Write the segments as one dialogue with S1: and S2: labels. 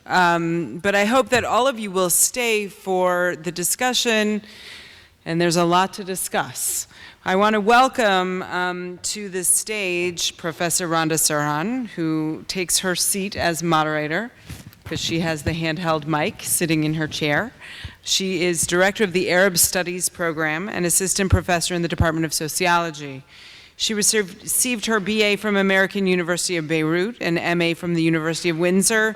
S1: but I hope that all of you will stay for the discussion, and there's a lot to discuss. I want to welcome to the stage Professor Rhonda Sirhan, who takes her seat as moderator, because she has the handheld mic sitting in her chair. She is director of the Arab Studies program and assistant professor in the Department of Sociology. She received her BA from American University of Beirut, an MA from the University of Windsor,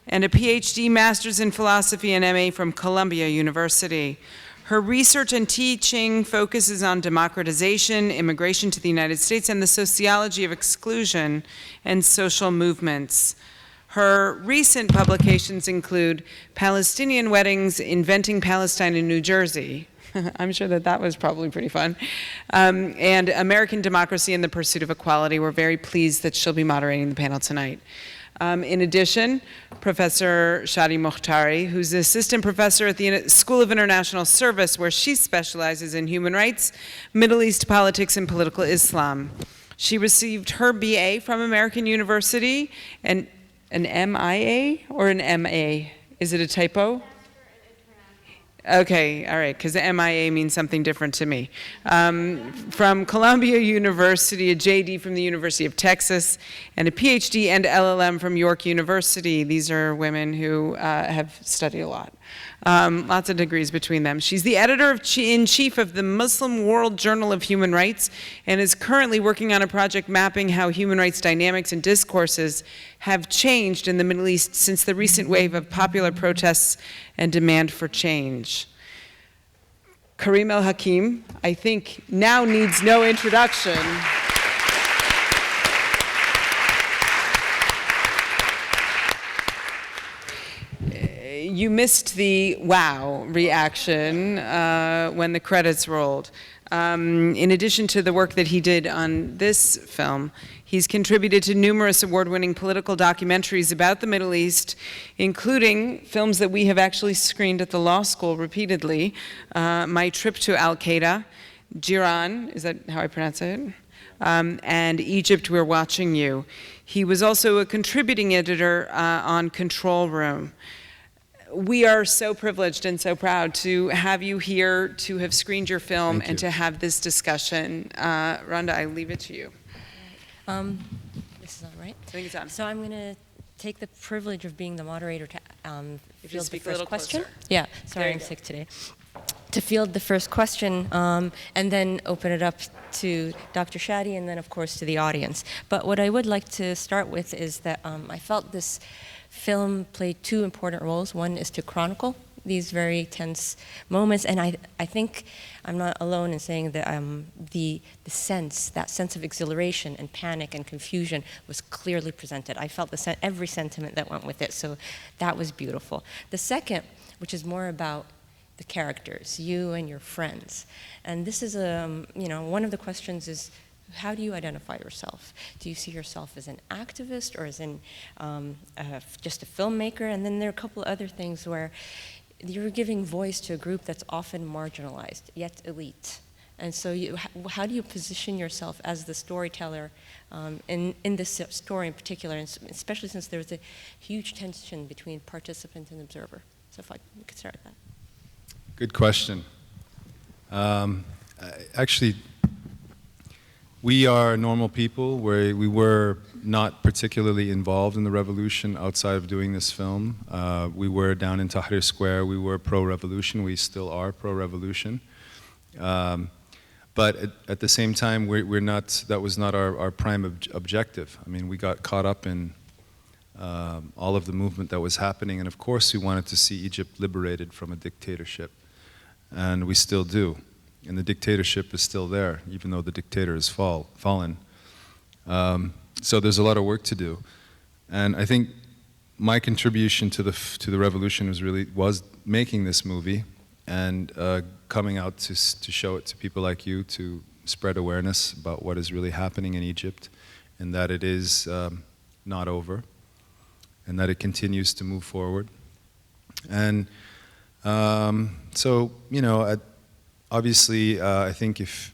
S1: and a PhD Master's in Philosophy and MA from Columbia University. Her research and teaching focuses on democratization, immigration to the United States, and the sociology of exclusion and social movements. Her recent publications include Palestinian Weddings, Inventing Palestine in New Jersey. I'm sure that was probably pretty fun. And American Democracy and the Pursuit of Equality. We're very pleased that she'll be moderating the panel tonight. In addition, Professor Shadi Mokhtari, who's assistant professor at the School of International Service, where she specializes in human rights, Middle East politics, and political Islam. She received her BA from American University and an MIA or an MA? Is it a typo? Okay, all right, because the MIA means something different to me. From Columbia University, a JD from the University of Texas, and a PhD and LLM from York University. These are women who have studied a lot. Lots of degrees between them. She's the editor-in-chief of the Muslim World Journal of Human Rights and is currently working on a project mapping how human rights dynamics and discourses have changed in the Middle East since the recent wave of popular protests and demand for change. Karim El Kahim, I think, now needs no introduction. You missed the wow reaction when the credits rolled. In addition to the work that he did on this film, he's contributed to numerous award-winning political documentaries about the Middle East, including films that we have actually screened at the law school repeatedly. My Trip to Al-Qaeda, Jiran, is that how I pronounce it? And Egypt, We're Watching You. He was also a contributing editor on Control Room. We are so privileged and so proud to have you here, to have screened your film, and to have this discussion. Rhonda, I leave it to you.
S2: This is all right.
S1: I think it's on.
S2: So I'm going to take the privilege of being the moderator to
S1: if you
S2: field the
S1: speak
S2: first
S1: a little
S2: question.
S1: Closer.
S2: Yeah, sorry, I'm sick today. To field the first question and then open it up to Dr. Shadi and then, of course, to the audience. But what I would like to start with is that I felt this film played two important roles. One is to chronicle these very tense moments, and I think I'm not alone in saying that that sense of exhilaration and panic and confusion was clearly presented. I felt every sentiment that went with it, so that was beautiful. The second, which is more about the characters, you and your friends, and this is one of the questions is, how do you identify yourself? Do you see yourself as an activist or as just a filmmaker? And then there are a couple of other things where you're giving voice to a group that's often marginalized, yet elite. And so how do you position yourself as the storyteller in this story in particular, and especially since there was a huge tension between participant and observer? So if we could start with that.
S3: Good question. Actually, we are normal people. We were not particularly involved in the revolution outside of doing this film. We were down in Tahrir Square. We were pro-revolution. We still are pro-revolution. But at the same time, that was not our prime objective. I mean, we got caught up in all of the movement that was happening. And of course, we wanted to see Egypt liberated from a dictatorship. And we still do. And the dictatorship is still there, even though the dictator has fallen. So there's a lot of work to do. And I think my contribution to the revolution was making this movie and coming out to show it to people like you, to spread awareness about what is really happening in Egypt, and that it is not over, and that it continues to move forward. And so, obviously, I think if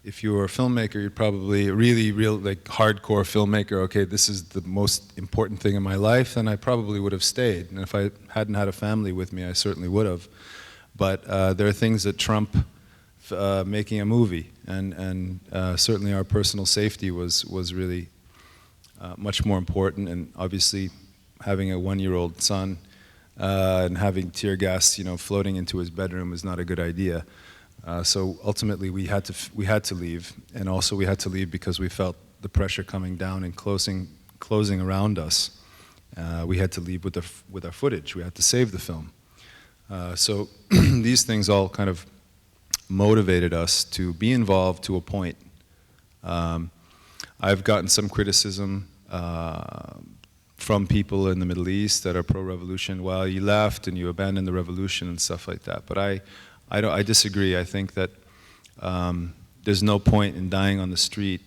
S3: if you were a filmmaker, you're probably a really real, like, hardcore filmmaker. Okay, this is the most important thing in my life, then I probably would have stayed. And if I hadn't had a family with me, I certainly would have. But there are things that trump making a movie, and certainly our personal safety was really much more important. And obviously, having a 1-year-old son and having tear gas, floating into his bedroom is not a good idea. So ultimately, we had to leave, and also we had to leave because we felt the pressure coming down and closing around us. We had to leave with our footage. We had to save the film. So these things all kind of motivated us to be involved to a point. I've gotten some criticism from people in the Middle East that are pro-revolution. Well, you left and you abandoned the revolution and stuff like that. But I disagree. I think that there's no point in dying on the street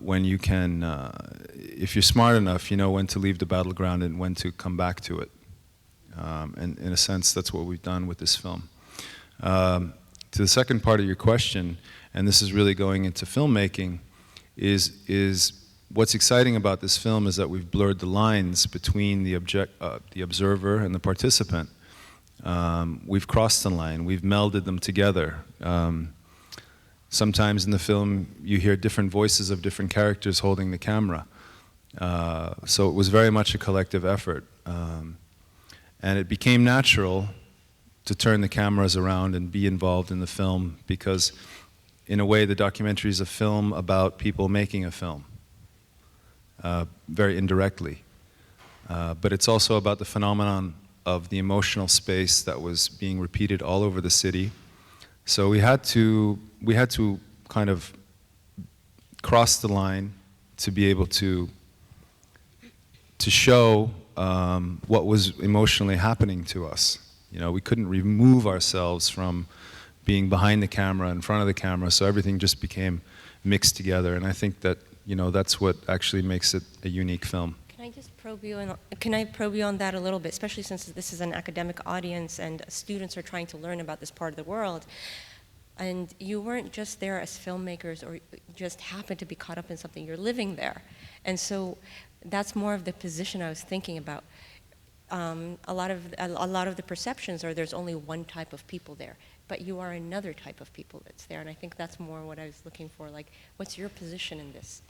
S3: when you can, if you're smart enough, you know when to leave the battleground and when to come back to it. And in a sense, that's what we've done with this film. To the second part of your question, and this is really going into filmmaking, is what's exciting about this film is that we've blurred the lines between the observer and the participant. We've crossed the line. We've melded them together. Sometimes in the film, you hear different voices of different characters holding the camera. So it was very much a collective effort. And it became natural to turn the cameras around and be involved in the film because, in a way, the documentary is a film about people making a film, very indirectly. But it's also about the phenomenon of the emotional space that was being repeated all over the city. So we had to kind of cross the line to be able to show what was emotionally happening to us. We couldn't remove ourselves from being behind the camera, in front of the camera, so everything just became mixed together. And I think that, that's what actually makes it a unique film.
S2: Can I probe you on that a little bit, especially since this is an academic audience and students are trying to learn about this part of the world. And you weren't just there as filmmakers or just happened to be caught up in something, you're living there. And so that's more of the position I was thinking about. A lot of the perceptions are there's only one type of people there, but you are another type of people that's there. And I think that's more what I was looking for, like, what's your position in this?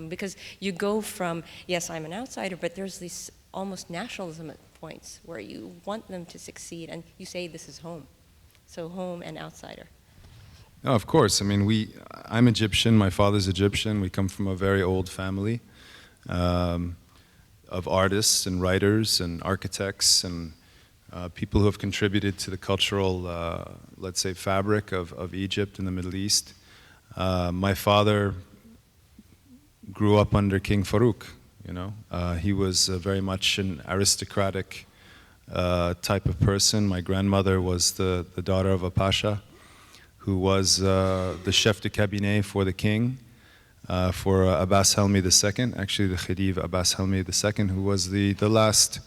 S2: Because you go from, yes, I'm an outsider, but there's these almost nationalism at points where you want them to succeed, and you say this is home. So home and outsider.
S3: No, of course. I mean, I'm Egyptian, my father's Egyptian. We come from a very old family of artists and writers and architects and people who have contributed to the cultural, let's say, fabric of Egypt and the Middle East. My father grew up under King Farouk, He was very much an aristocratic type of person. My grandmother was the daughter of a pasha who was the chef de cabinet for the king, for Abbas Helmi II, actually the Khedive Abbas Helmi II, who was the last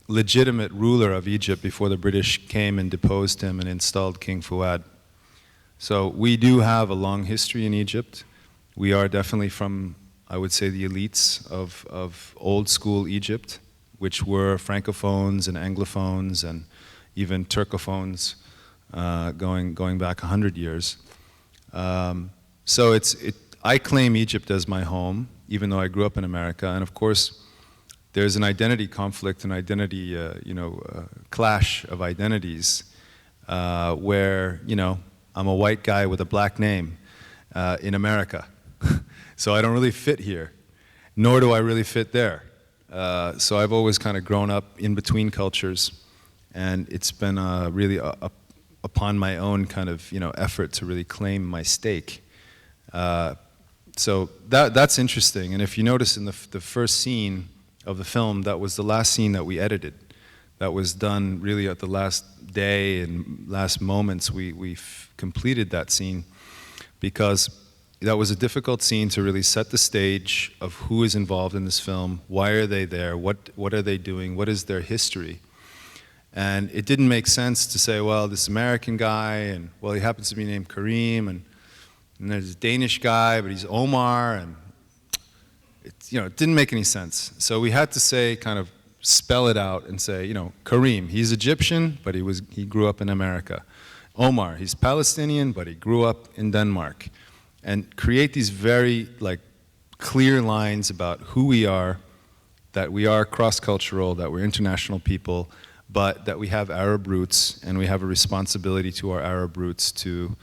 S3: legitimate ruler of Egypt before the British came and deposed him and installed King Fuad. So we do have a long history in Egypt. We are definitely from, I would say, the elites of old school Egypt, which were francophones and anglophones and even turcophones going back 100 years. So I claim Egypt as my home, even though I grew up in America. And of course, there's an identity conflict, an identity, clash of identities, where, I'm a white guy with a black name in America. So I don't really fit here, nor do I really fit there. So I've always kind of grown up in between cultures, and it's been really upon my own kind of effort to really claim my stake. So that's interesting. And if you notice in the first scene of the film, that was the last scene that we edited. That was done really at the last day and last moments. We completed that scene because that was a difficult scene to really set the stage of who is involved in this film, why are they there, what are they doing, what is their history. And it didn't make sense to say, well, this American guy, and well, he happens to be named Karim, and And there's this Danish guy, but he's Omar, and it didn't make any sense. So we had to say, kind of spell it out and say, Karim, he's Egyptian, but he grew up in America. Omar, he's Palestinian, but he grew up in Denmark. And create these very clear lines about who we are, that we are cross-cultural, that we're international people, but that we have Arab roots, and we have a responsibility to our Arab roots to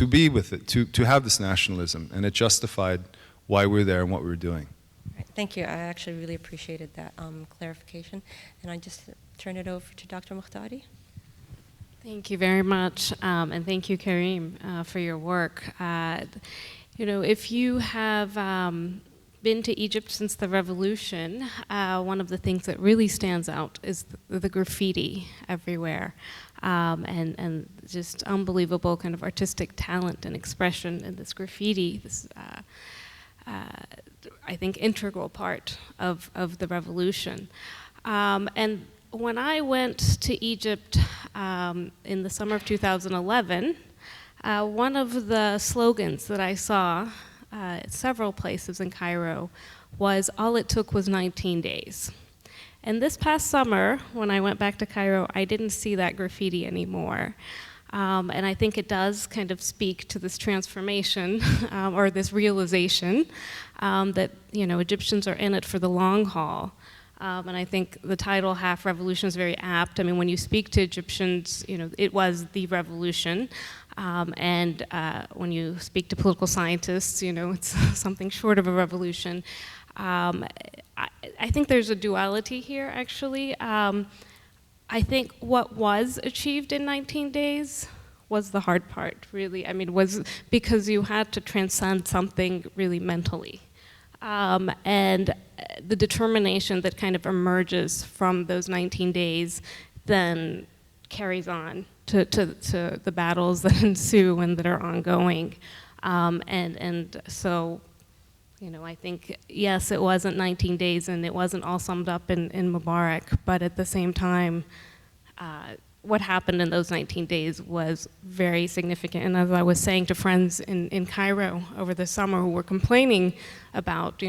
S3: be with it, to have this nationalism. And it justified why we're there and what we were doing.
S2: Right, thank you. I actually really appreciated that clarification. And I just turn it over to Dr. Mukhtari.
S4: Thank you very much, and thank you, Karim, for your work. If you have been to Egypt since the revolution, one of the things that really stands out is the graffiti everywhere, and just unbelievable kind of artistic talent and expression in this graffiti. This, I think, integral part of the revolution. And when I went to Egypt in the summer of 2011, one of the slogans that I saw at several places in Cairo was, all it took was 19 days. And this past summer, when I went back to Cairo, I didn't see that graffiti anymore. And I think it does kind of speak to this transformation or this realization that Egyptians are in it for the long haul. And I think the title "Half Revolution" is very apt. I mean, when you speak to Egyptians, it was the revolution. And when you speak to political scientists, it's something short of a revolution. I think there's a duality here, actually. I think what was achieved in 19 days was the hard part, really. I mean, was because you had to transcend something really mentally. And the determination that kind of emerges from those 19 days then carries on to the battles that ensue and that are ongoing. And so, I think, yes, it wasn't 19 days and it wasn't all summed up in Mubarak, but at the same time, what happened in those 19 days was very significant. And as I was saying to friends in Cairo over the summer who were complaining about,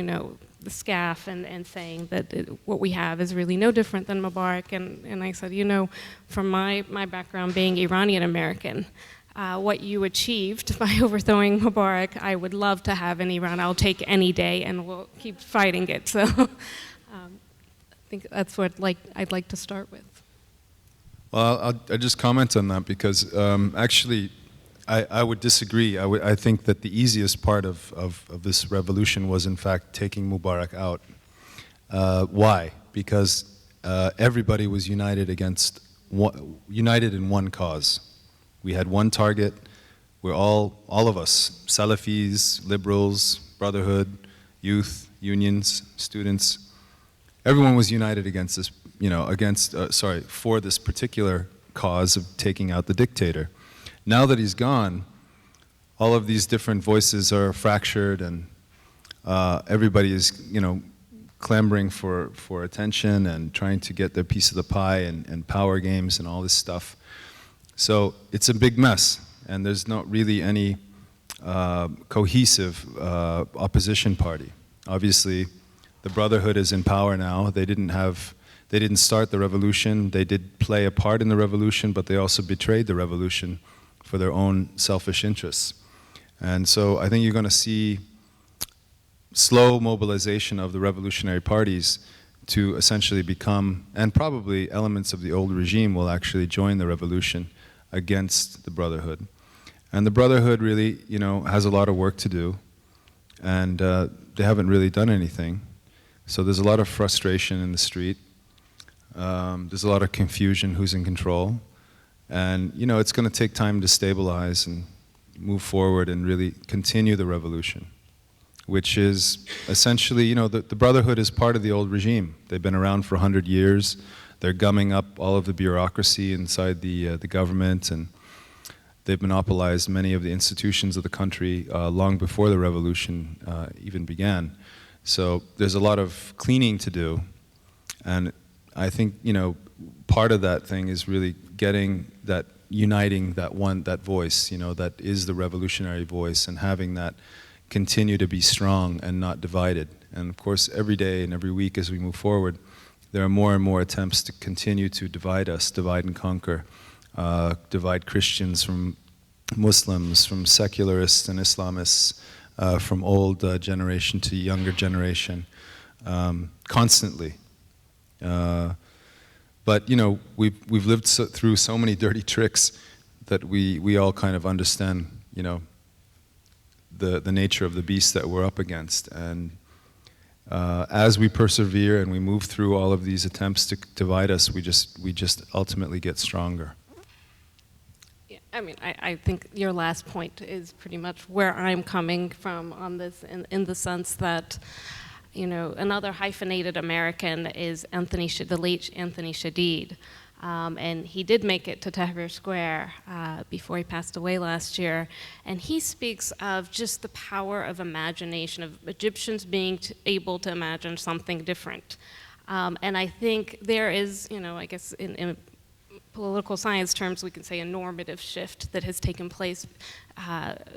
S4: the SCAF and saying that what we have is really no different than Mubarak. And I said, from my background being Iranian American, what you achieved by overthrowing Mubarak, I would love to have in Iran. I'll take any day, and we'll keep fighting it. So I think that's what I'd like to start with.
S3: Well, I'll just comment on that because actually I would disagree. I think that the easiest part of this revolution was in fact taking Mubarak out. Why? Because everybody was united in one cause. We had one target. We're all of us, Salafis, liberals, brotherhood, youth, unions, students. Everyone was united against this, for this particular cause of taking out the dictator. Now that he's gone, all of these different voices are fractured, and everybody is, clamoring for attention and trying to get their piece of the pie and power games and all this stuff. So it's a big mess, and there's not really any cohesive opposition party. Obviously, the Brotherhood is in power now. They didn't start the revolution. They did play a part in the revolution, but they also betrayed the revolution for their own selfish interests. And so I think you're going to see slow mobilization of the revolutionary parties to essentially become, and probably elements of the old regime will actually join the revolution against the Brotherhood. And the Brotherhood really, has a lot of work to do, and they haven't really done anything. So there's a lot of frustration in the street. There's a lot of confusion who's in control. And, it's going to take time to stabilize and move forward and really continue the revolution, which is essentially, the Brotherhood is part of the old regime. They've been around for 100 years. They're gumming up all of the bureaucracy inside the government, and they've monopolized many of the institutions of the country long before the revolution even began. So there's a lot of cleaning to do, and I think, part of that thing is really getting that uniting that voice, you know, that is the revolutionary voice, and having that continue to be strong and not divided. And of course, every day and every week as we move forward, there are more and more attempts to continue to divide us, divide and conquer, divide Christians from Muslims, from secularists and Islamists, from old generation to younger generation, constantly. But you know, we've lived through so many dirty tricks that we all kind of understand, you know, the nature of the beast that we're up against. And as we persevere and we move through all of these attempts to divide us, we just ultimately get stronger.
S4: Yeah, I mean, I think your last point is pretty much where I'm coming from on this, in the sense that, you know, another hyphenated American is the late Anthony Shadid. And he did make it to Tahrir Square before he passed away last year. And he speaks of just the power of imagination, of Egyptians being able to imagine something different. And I think there is, you know, I guess in political science terms, we can say a normative shift that has taken place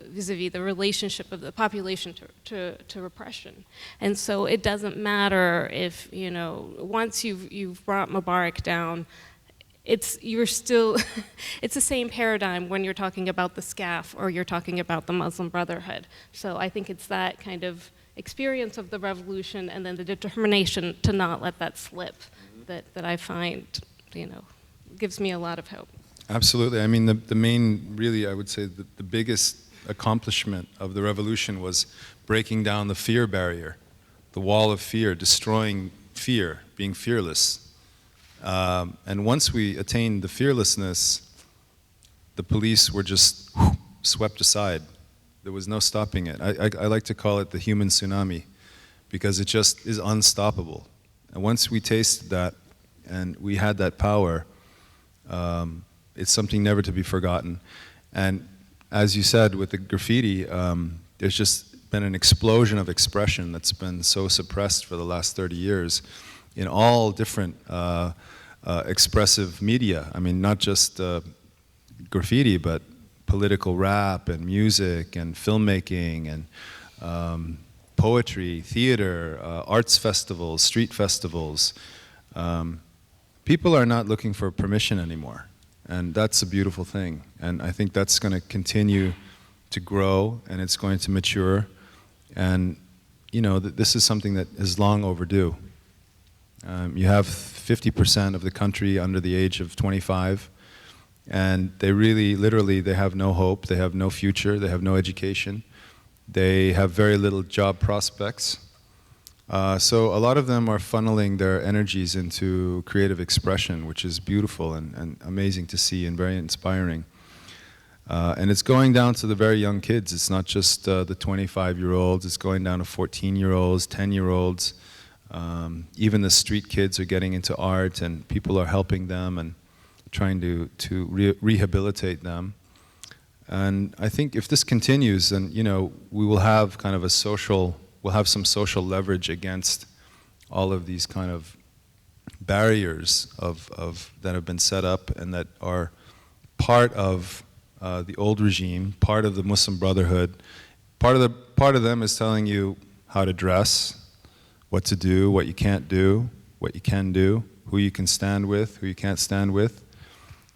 S4: vis-a-vis the relationship of the population to repression. And so it doesn't matter if, you know, once you've brought Mubarak down, you're still, it's the same paradigm when you're talking about the SCAF or you're talking about the Muslim Brotherhood. So I think it's that kind of experience of the revolution and then the determination to not let that slip that I find, you know, gives me a lot of hope.
S3: Absolutely. I mean, the main, really, I would say the biggest accomplishment of the revolution was breaking down the fear barrier, the wall of fear, destroying fear, being fearless. And once we attained the fearlessness, the police were just swept aside. There was no stopping it. I like to call it the human tsunami, because it just is unstoppable. And once we tasted that and we had that power, it's something never to be forgotten. And as you said, with the graffiti, there's just been an explosion of expression that's been so suppressed for the last 30 years in all different expressive media. I mean, not just graffiti, but political rap and music and filmmaking and poetry, theater, arts festivals, street festivals. People are not looking for permission anymore, and that's a beautiful thing. And I think that's going to continue to grow, and it's going to mature. And you know, this is something that is long overdue. You have 50% of the country under the age of 25, and they really, literally, they have no hope, they have no future, they have no education, they have very little job prospects. So a lot of them are funneling their energies into creative expression, which is beautiful and amazing to see and very inspiring. And it's going down to the very young kids. It's not just the 25-year-olds, it's going down to 14-year-olds, 10-year-olds. Even the street kids are getting into art, and people are helping them and trying to rehabilitate them. And I think if this continues, then, you know, we will have kind of we'll have some social leverage against all of these kind of barriers that have been set up and that are part of the old regime, part of the Muslim Brotherhood. Part of them is telling you how to dress, what to do, what you can't do, what you can do, who you can stand with, who you can't stand with,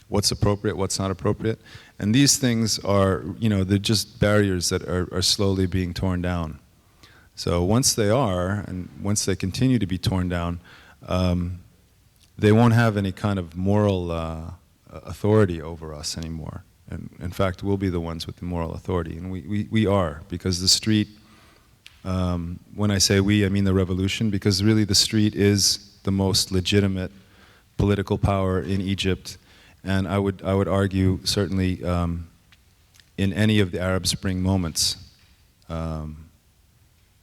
S3: what's appropriate, what's not appropriate. And these things are, you know, they're just barriers that are slowly being torn down. So once they are, and once they continue to be torn down, they won't have any kind of moral authority over us anymore. And in fact, we'll be the ones with the moral authority. And we are, because the street, when I say we, I mean the revolution, because really the street is the most legitimate political power in Egypt. And I would argue, certainly, in any of the Arab Spring moments,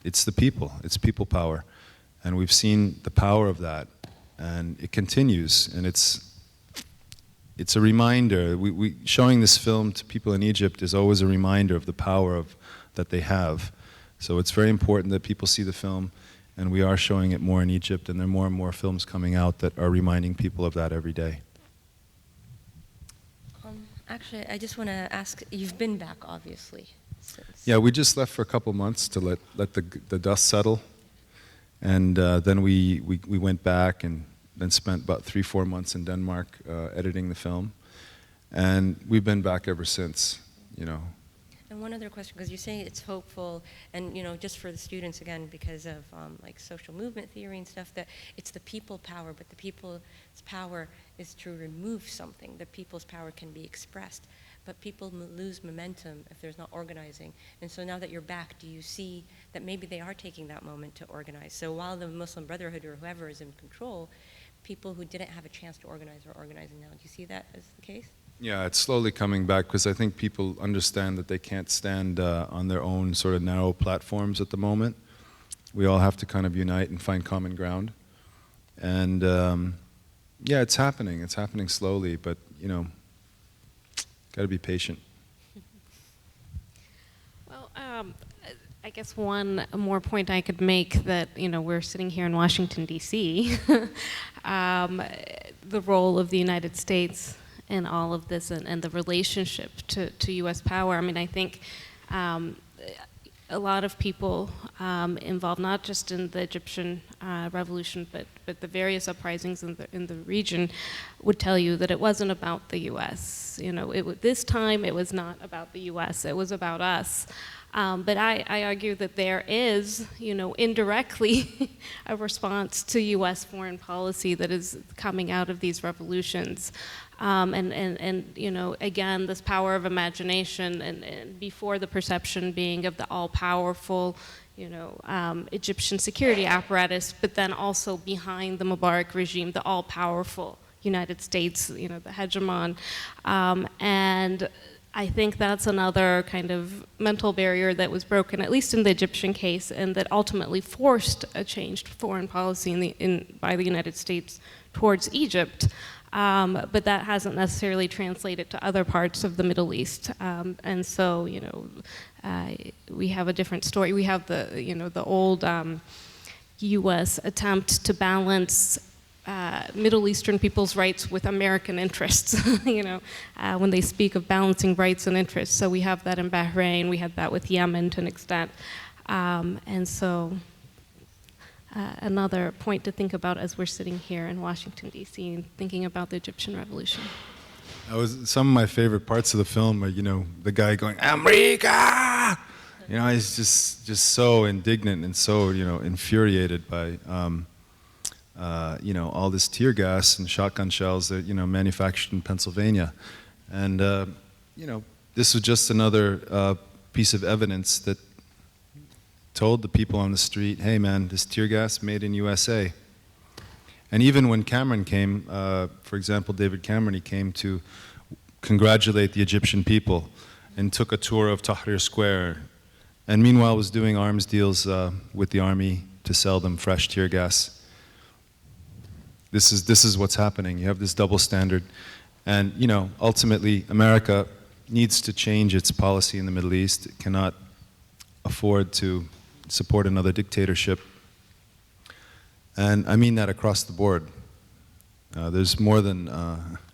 S3: it's the people, it's people power. And we've seen the power of that, and it continues, and it's a reminder. Showing this film to people in Egypt is always a reminder of the power that they have. So it's very important that people see the film, and we are showing it more in Egypt, and there are more and more films coming out that are reminding people of that every day.
S2: Actually, I just want to ask, you've been back, obviously. Since.
S3: Yeah, we just left for a couple months to let the dust settle. And then we went back and then spent about 3-4 months in Denmark editing the film. And we've been back ever since, you know.
S2: And one other question, because you say it's hopeful, and just for the students again, because of like social movement theory and stuff, that it's the people power, but the people's power is to remove something. The people's power can be expressed, but people lose momentum if there's not organizing. And so now that you're back, do you see that maybe they are taking that moment to organize? So while the Muslim Brotherhood or whoever is in control, people who didn't have a chance to organize are organizing now. Do you see that as the case?
S3: Yeah, it's slowly coming back because I think people understand that they can't stand on their own sort of narrow platforms at the moment. We all have to kind of unite and find common ground. And yeah, it's happening. It's happening slowly, but got to be patient.
S4: Well, I guess one more point I could make that, we're sitting here in Washington, D.C., the role of the United States in all of this and the relationship to U.S. power. I mean, I think a lot of people involved, not just in the Egyptian revolution, but the various uprisings in the region, would tell you that it wasn't about the U.S. This time it was not about the U.S. It was about us. But I argue that there is, indirectly a response to U.S. foreign policy that is coming out of these revolutions. And again, this power of imagination, and before the perception being of the all-powerful, Egyptian security apparatus, but then also behind the Mubarak regime, the all-powerful United States, the hegemon. And I think that's another kind of mental barrier that was broken, at least in the Egyptian case, and that ultimately forced a changed foreign policy by the United States towards Egypt. But that hasn't necessarily translated to other parts of the Middle East. And so, we have a different story. We have the old U.S. attempt to balance Middle Eastern people's rights with American interests, when they speak of balancing rights and interests. So we have that in Bahrain, we had that with Yemen to an extent. And so another point to think about as we're sitting here in Washington, D.C., and thinking about the Egyptian revolution.
S3: Some of my favorite parts of the film are, the guy going, America! He's just so indignant and so, infuriated by all this tear gas and shotgun shells that, manufactured in Pennsylvania. And, this was just another piece of evidence that told the people on the street, hey man, this tear gas made in USA. And even when Cameron came, for example, David Cameron, he came to congratulate the Egyptian people and took a tour of Tahrir Square. And meanwhile was doing arms deals with the army to sell them fresh tear gas. This is what's happening. You have this double standard. And, ultimately, America needs to change its policy in the Middle East. It cannot afford to support another dictatorship. And I mean that across the board. There's more than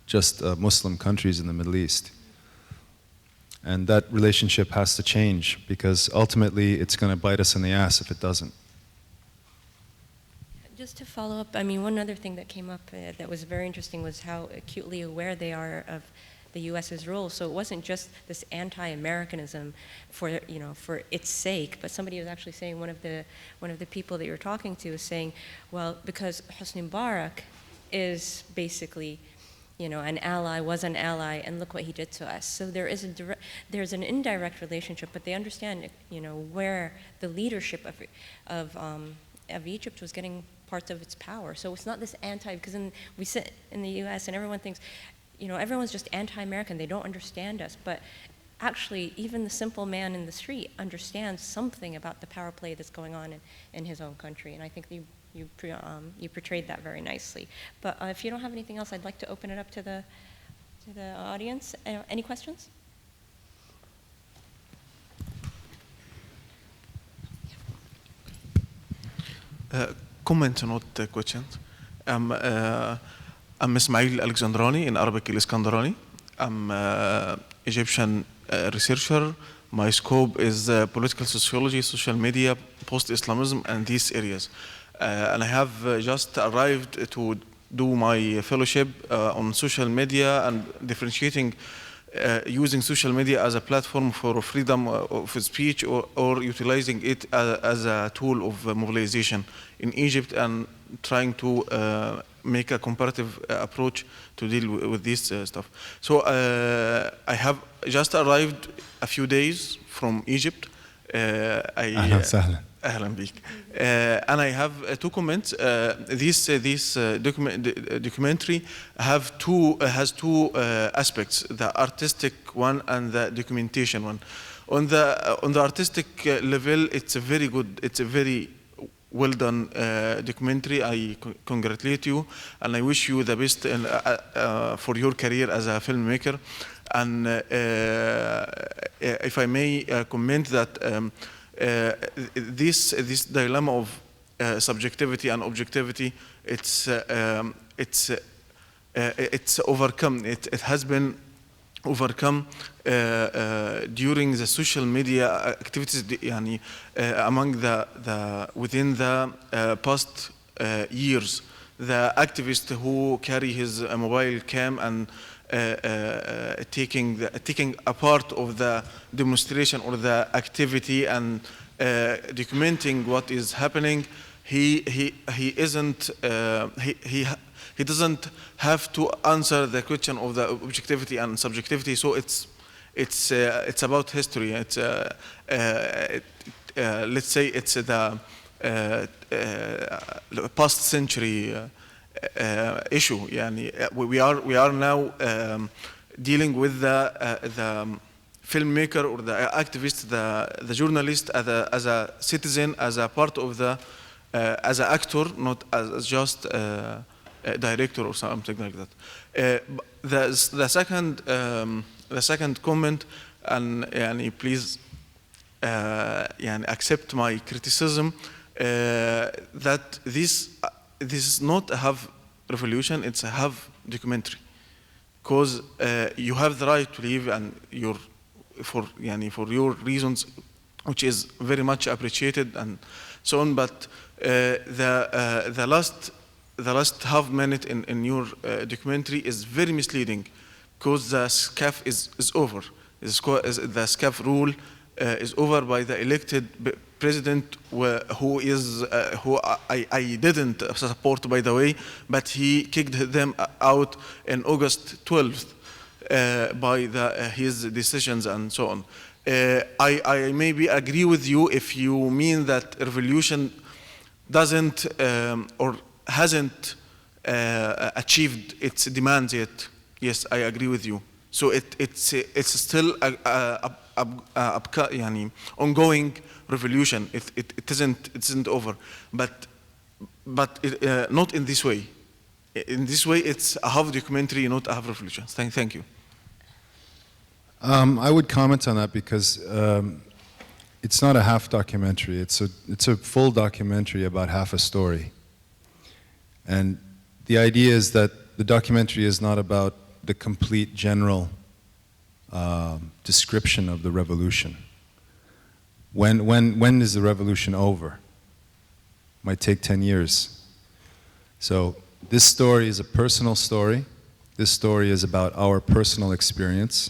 S3: just Muslim countries in the Middle East. And that relationship has to change because ultimately it's going to bite us in the ass if it doesn't.
S2: Just to follow up, one other thing that came up that was very interesting was how acutely aware they are of the U.S.'s role. So it wasn't just this anti-Americanism for its sake, but somebody was actually saying, one of the people that you were talking to was saying, well, because Hosni Mubarak is basically, an ally, was an ally, and look what he did to us. So there's an indirect relationship, but they understand, where the leadership of Egypt was getting parts of its power. So it's not this because we sit in the U.S. and everyone thinks, everyone's just anti-American, they don't understand us, but actually even the simple man in the street understands something about the power play that's going on in his own country, and I think you portrayed that very nicely. But if you don't have anything else, I'd like to open it up to the audience. Any questions?
S5: Comment, not questions. I'm Ismail Alexandrani, in Arabic Iskandarani. I'm Egyptian researcher. My scope is political sociology, social media, post-Islamism, and these areas. And I have just arrived to do my fellowship on social media and differentiating using social media as a platform for freedom of speech or utilizing it as a tool of mobilization in Egypt and trying to make a comparative approach to deal with this stuff. So I have just arrived a few days from Egypt.
S3: أهلا وسهلا.
S5: أهلا بيك. And I have two comments. This documentary has two aspects: the artistic one and the documentation one. On the artistic level, it's a very good. It's a very well done documentary. I congratulate you, and I wish you the best for your career as a filmmaker. And if I may comment that. This dilemma of subjectivity and objectivity, it's overcome. It has been overcome during the social media activities among the within the past years. The activist who carry his mobile cam and taking a part of the demonstration or the activity and documenting what is happening, he doesn't have to answer the question of the objectivity and subjectivity. So it's about history. It's let's say it's the past century issue. We are now dealing with the filmmaker or the activist, the journalist as a citizen, as a part of the as an actor, not as just a director or something like that. The second comment, and please accept my criticism that this is not a have revolution, it's a have documentary, because you have the right to live and for your reasons, which is very much appreciated and so on. But the last half minute in your documentary is very misleading, because the SCAF is over. The SCAF rule is over by the elected president, who I didn't support, by the way, but he kicked them out in August 12th by his decisions and so on. I maybe agree with you if you mean that revolution doesn't or hasn't achieved its demands yet. Yes, I agree with you. So it's still ongoing revolution. It isn't over, but not in this way. In this way, it's a half documentary, not a half revolution. Thank you.
S3: I would comment on that because it's not a half documentary. It's a full documentary about half a story. And the idea is that the documentary is not about the complete general description of the revolution. When is the revolution over? Might take 10 years. So this story is a personal story. This story is about our personal experience.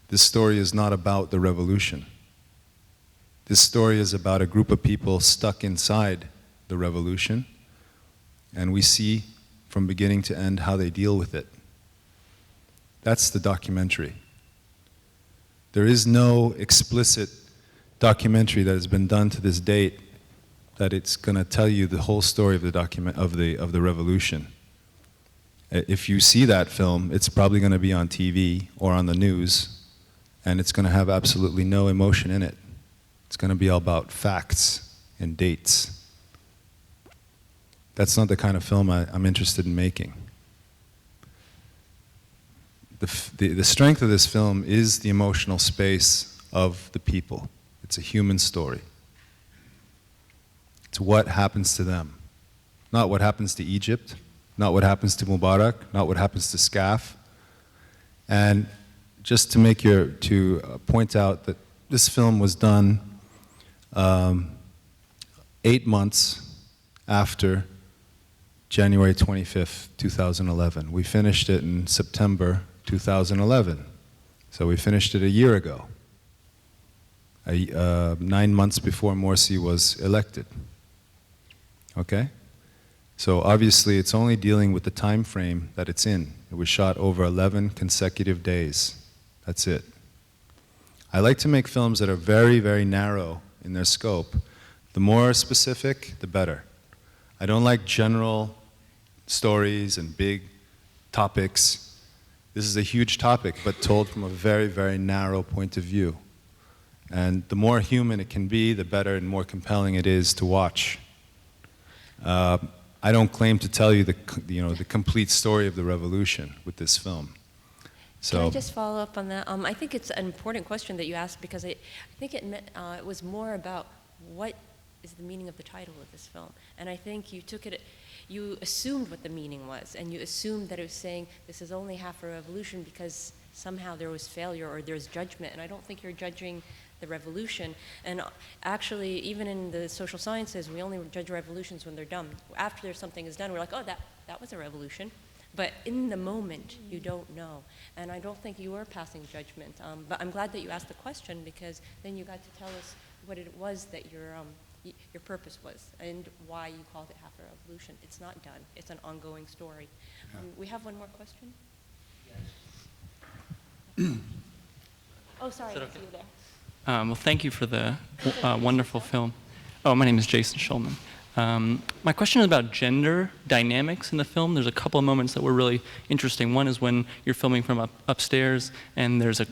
S3: This story is not about the revolution. This story is about a group of people stuck inside the revolution, and we see from beginning to end how they deal with it. That's the documentary. There is no explicit documentary that has been done to this date that it's going to tell you the whole story of the revolution. If you see that film, it's probably going to be on TV or on the news, and it's going to have absolutely no emotion in it. It's going to be all about facts and dates. That's not the kind of film I'm interested in making. The strength of this film is the emotional space of the people. It's a human story. It's what happens to them. Not what happens to Egypt, not what happens to Mubarak, not what happens to SCAF. And just to point out that this film was done 8 months after January 25th, 2011. We finished it in September 2011. So we finished it a year ago, 9 months before Morsi was elected. Okay? So obviously it's only dealing with the time frame that it's in. It was shot over 11 consecutive days. That's it. I like to make films that are very, very narrow in their scope. The more specific, the better. I don't like general stories and big topics. This is a huge topic, but told from a very, very narrow point of view. And the more human it can be, the better and more compelling it is to watch. I don't claim to tell you the complete story of the revolution with this film. So,
S2: can I just follow up on that? I think it's an important question that you asked because I think it was more about what is the meaning of the title of this film. And I think you assumed what the meaning was, and you assumed that it was saying this is only half a revolution because somehow there was failure or there's judgment. And I don't think you're judging the revolution. And actually, even in the social sciences, we only judge revolutions when they're done. After something is done, we're like, oh, that was a revolution. But in the moment, you don't know. And I don't think you were passing judgment. But I'm glad that you asked the question because then you got to tell us what it was that your purpose was and why you called it half a revolution. It's not done. It's an ongoing story. We have one more question? Yes. Oh, sorry, I see you there.
S6: Well, thank you for the wonderful film. Oh, my name is Jason Schulman. My question is about gender dynamics in the film. There's a couple of moments that were really interesting. One is when you're filming from upstairs and there's a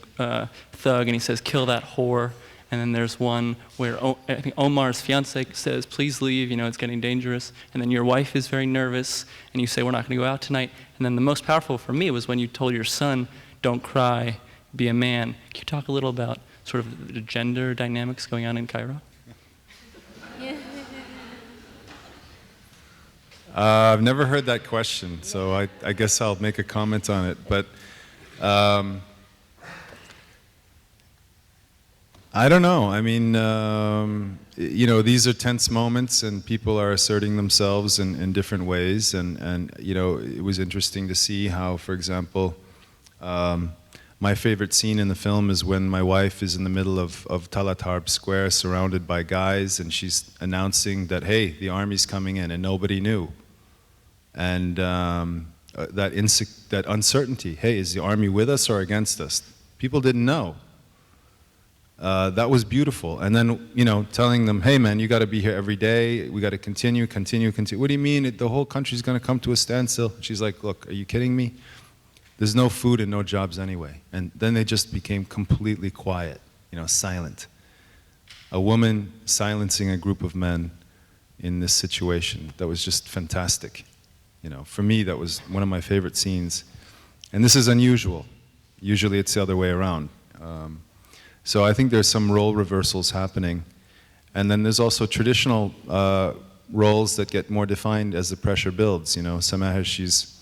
S6: thug and he says, "Kill that whore." And then there's one where I think Omar's fiance says, "Please leave, it's getting dangerous." And then your wife is very nervous and you say, "We're not going to go out tonight." And then the most powerful for me was when you told your son, "Don't cry, be a man." Can you talk a little about sort of the gender dynamics going on in Cairo?
S3: I've never heard that question, so I guess I'll make a comment on it. But I don't know. I mean, these are tense moments, and people are asserting themselves in different ways. And it was interesting to see how, for example, my favorite scene in the film is when my wife is in the middle of Talat Harb Square, surrounded by guys, and she's announcing that, hey, the army's coming in, and nobody knew. And that uncertainty, hey, is the army with us or against us? People didn't know. That was beautiful. And then, telling them, hey, man, you got to be here every day. We got to continue. What do you mean the whole country's going to come to a standstill? She's like, look, are you kidding me? There's no food and no jobs anyway. And then they just became completely quiet, silent. A woman silencing a group of men in this situation. That was just fantastic. For me, that was one of my favorite scenes. And this is unusual. Usually it's the other way around. So I think there's some role reversals happening. And then there's also traditional roles that get more defined as the pressure builds. Samah, she's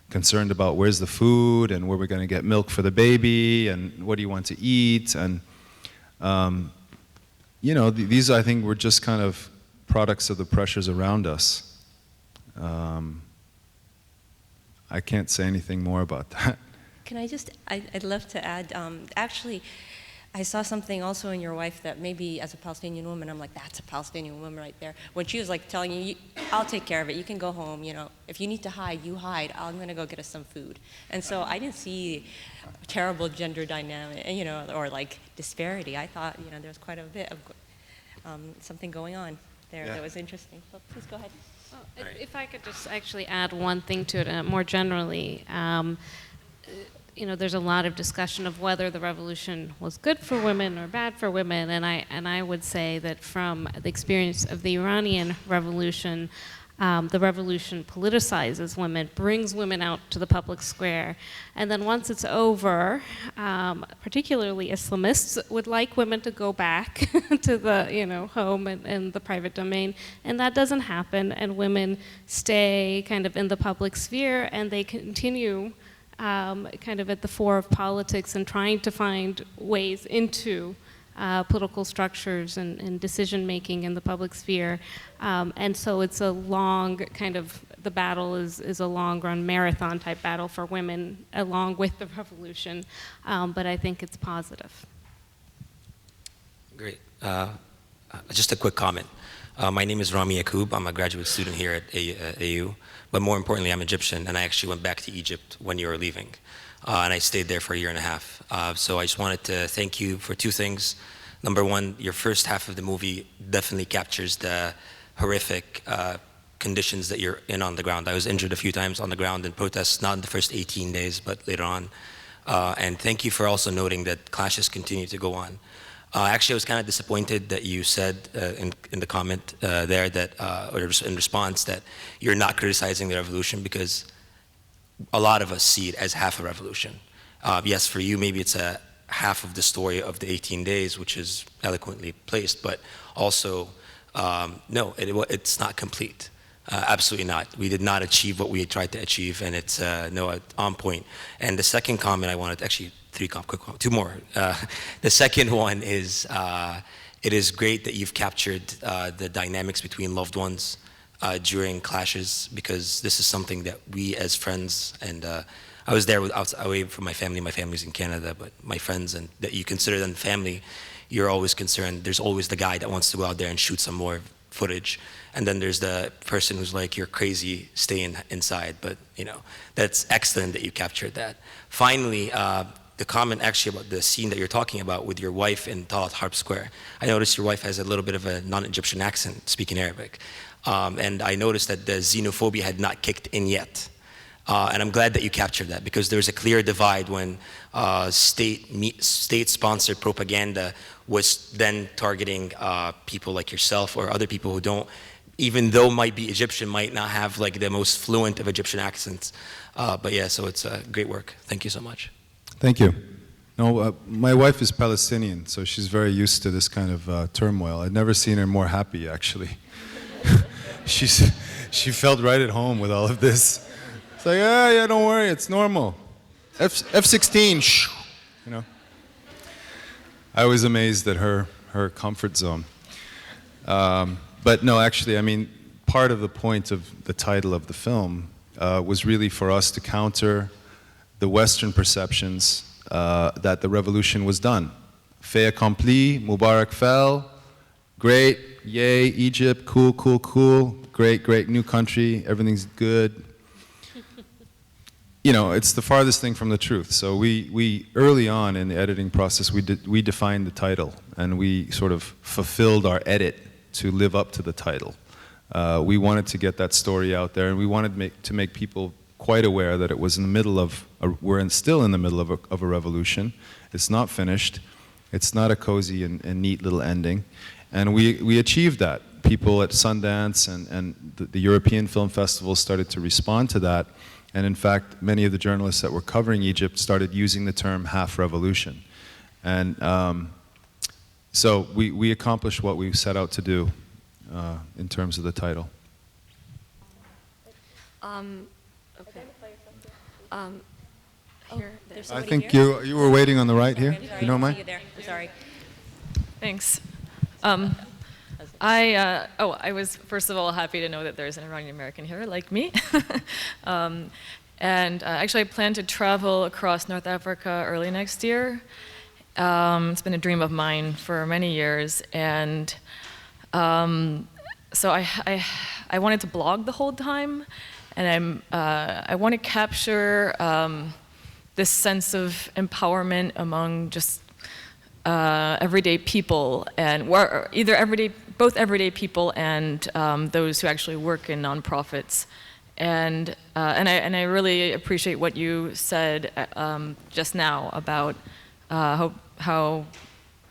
S3: concerned about where's the food and where we're going to get milk for the baby and what do you want to eat. And, these, I think, were just kind of products of the pressures around us. I can't say anything more about that.
S2: Can I just, I'd love to add, actually, I saw something also in your wife that maybe as a Palestinian woman, I'm like, that's a Palestinian woman right there. When she was like telling you, I'll take care of it, you can go home, if you need to hide, you hide, I'm gonna go get us some food. And so I didn't see terrible gender dynamic, or like disparity. I thought, there was quite a bit of something going on there that was interesting. So please go ahead.
S4: Well, if I could just actually add one thing to it more generally. There's a lot of discussion of whether the revolution was good for women or bad for women, and I would say that from the experience of the Iranian revolution, the revolution politicizes women, brings women out to the public square, and then once it's over, particularly Islamists would like women to go back to the home and the private domain, and that doesn't happen, and women stay kind of in the public sphere, and they continue kind of at the fore of politics and trying to find ways into political structures and decision-making in the public sphere. And so it's a long kind of, the battle is a long-run marathon-type battle for women along with the revolution, but I think it's positive.
S7: Great. Just a quick comment. My name is Rami Yacoub. I'm a graduate student here at AU, but more importantly, I'm Egyptian, and I actually went back to Egypt when you were leaving. And I stayed there for a year and a half. So I just wanted to thank you for two things. Number one, your first half of the movie definitely captures the horrific conditions that you're in on the ground. I was injured a few times on the ground in protests, not in the first 18 days, but later on. And thank you for also noting that clashes continue to go on. Actually, I was kind of disappointed that you said in the comment there that, or in response, that you're not criticizing the revolution, because a lot of us see it as half a revolution. Yes, for you, maybe it's a half of the story of the 18 days, which is eloquently placed, but also, no, it's not complete. Absolutely not. We did not achieve what we had tried to achieve, and it's on point. And the second comment I wanted, actually two more. The second one is, it is great that you've captured the dynamics between loved ones during clashes, because this is something that we as friends, and I was there away from my family's in Canada, but my friends, and that you consider them family, you're always concerned. There's always the guy that wants to go out there and shoot some more footage. And then there's the person who's like, you're crazy, stay inside. But that's excellent that you captured that. Finally, the comment actually about the scene that you're talking about with your wife in Talat Harb Square. I noticed your wife has a little bit of a non-Egyptian accent, speaking Arabic. And I noticed that the xenophobia had not kicked in yet. And I'm glad that you captured that, because there's a clear divide when state-sponsored propaganda was then targeting people like yourself or other people who don't, even though might be Egyptian, might not have like the most fluent of Egyptian accents. But yeah, so it's great work. Thank you so much.
S3: Thank you. No, my wife is Palestinian, so she's very used to this kind of turmoil. I'd never seen her more happy, actually. She felt right at home with all of this. It's like, yeah, don't worry, it's normal. F-16, shh, I was amazed at her comfort zone. But no, actually, I mean, part of the point of the title of the film was really for us to counter the Western perceptions that the revolution was done. Fait accompli, Mubarak fell, great, yay, Egypt, cool, cool, cool, great, new country, everything's good. It's the farthest thing from the truth. So we early on in the editing process, we defined the title, and we sort of fulfilled our edit to live up to the title. We wanted to get that story out there, and we wanted to make people quite aware that it was in the middle of, we're still in the middle of a revolution. It's not finished. It's not a cozy and neat little ending. And we achieved that. People at Sundance and the European Film Festival started to respond to that. And in fact, many of the journalists that were covering Egypt started using the term half revolution. And so we accomplished what we set out to do in terms of the title.
S2: Okay.
S8: Here.
S3: I think you were waiting on the right here.
S2: Sorry,
S3: You don't mind?
S2: see you there. Sorry.
S8: Thanks. I was first of all happy to know that there's an Iranian American here like me. And actually I plan to travel across North Africa early next year. It's been a dream of mine for many years, and so I wanted to blog the whole time, and I want to capture this sense of empowerment among just everyday people, and both everyday people and those who actually work in nonprofits. And I really appreciate what you said just now about how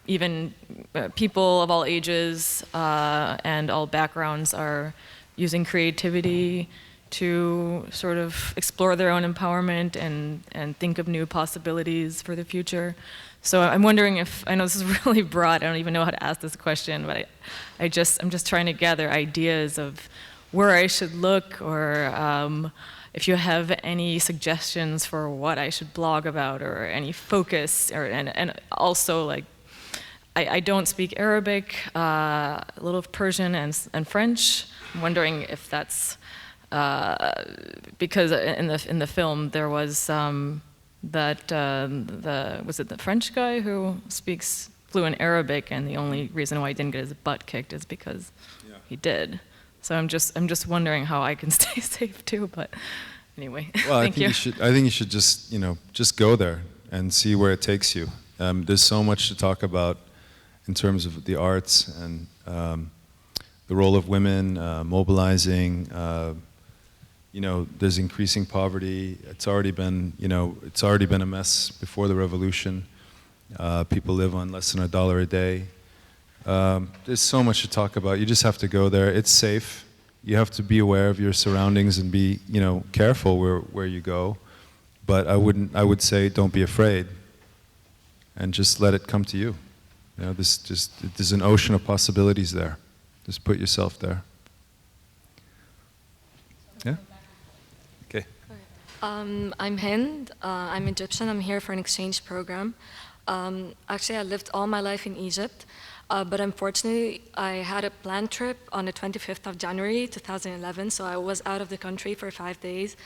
S8: even people of all ages and all backgrounds are using creativity to sort of explore their own empowerment and think of new possibilities for the future. So I'm wondering if, I know this is really broad, I don't even know how to ask this question, but I'm just trying to gather ideas of where I should look, or if you have any suggestions for what I should blog about or any focus, and also like, I don't speak Arabic, a little of Persian and French. I'm wondering if that's because in the film there was was it the French guy who speaks fluent Arabic, and the only reason why he didn't get his butt kicked is because he did. So I'm just wondering how I can stay safe too. But anyway,
S3: well,
S8: thank you.
S3: I think you should just go there and see where it takes you. There's so much to talk about in terms of the arts and the role of women, mobilizing. There's increasing poverty. It's already been a mess before the revolution. People live on less than $1 a day. There's so much to talk about. You just have to go there. It's safe. You have to be aware of your surroundings and be, careful where you go. But I would say don't be afraid, and just let it come to you. There's an ocean of possibilities there. Just put yourself there. Yeah? Okay.
S9: I'm Hind. I'm Egyptian. I'm here for an exchange program. Actually, I lived all my life in Egypt, but unfortunately, I had a planned trip on the 25th of January, 2011, so I was out of the country for 5 days.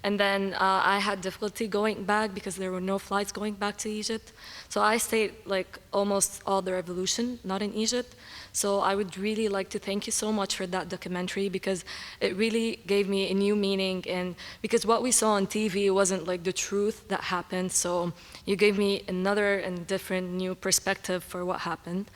S9: And then I had difficulty going back because there were no flights going back to Egypt. So I stayed like almost all the revolution, not in Egypt. So I would really like to thank you so much for that documentary, because it really gave me a new meaning, and because what we saw on TV wasn't like the truth that happened. So you gave me another and different new perspective for what happened.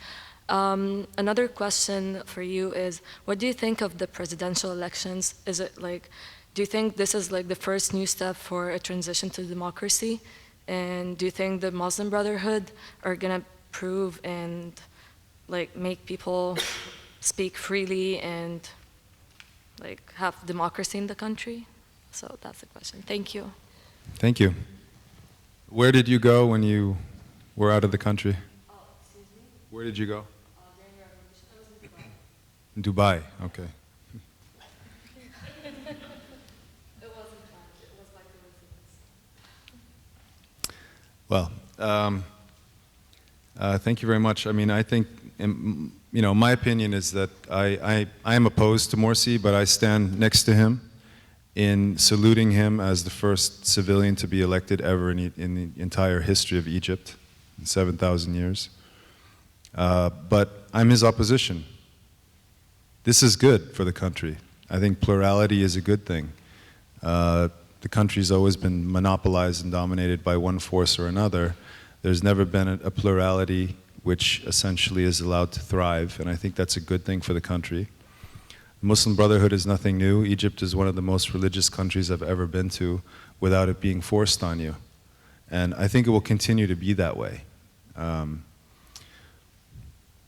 S9: Another question for you is, what do you think of the presidential elections? Is it like, do you think this is like the first new step for a transition to democracy? And do you think the Muslim Brotherhood are gonna prove and like make people speak freely and like have democracy in the country? So that's the question. Thank you.
S3: Thank you. Where did you go when you were out of the country?
S9: Oh, excuse me?
S3: Where did you go?
S9: During the revolution, I was in Dubai.
S3: In Dubai, okay.
S9: It wasn't planned. It was like the
S3: Well, thank you very much. I mean, I think, my opinion is that I am opposed to Morsi, but I stand next to him in saluting him as the first civilian to be elected ever in the entire history of Egypt, in 7,000 years. But I'm his opposition. This is good for the country. I think plurality is a good thing. The country's always been monopolized and dominated by one force or another. There's never been a plurality which essentially is allowed to thrive, and I think that's a good thing for the country. The Muslim Brotherhood is nothing new. Egypt is one of the most religious countries I've ever been to without it being forced on you. And I think it will continue to be that way.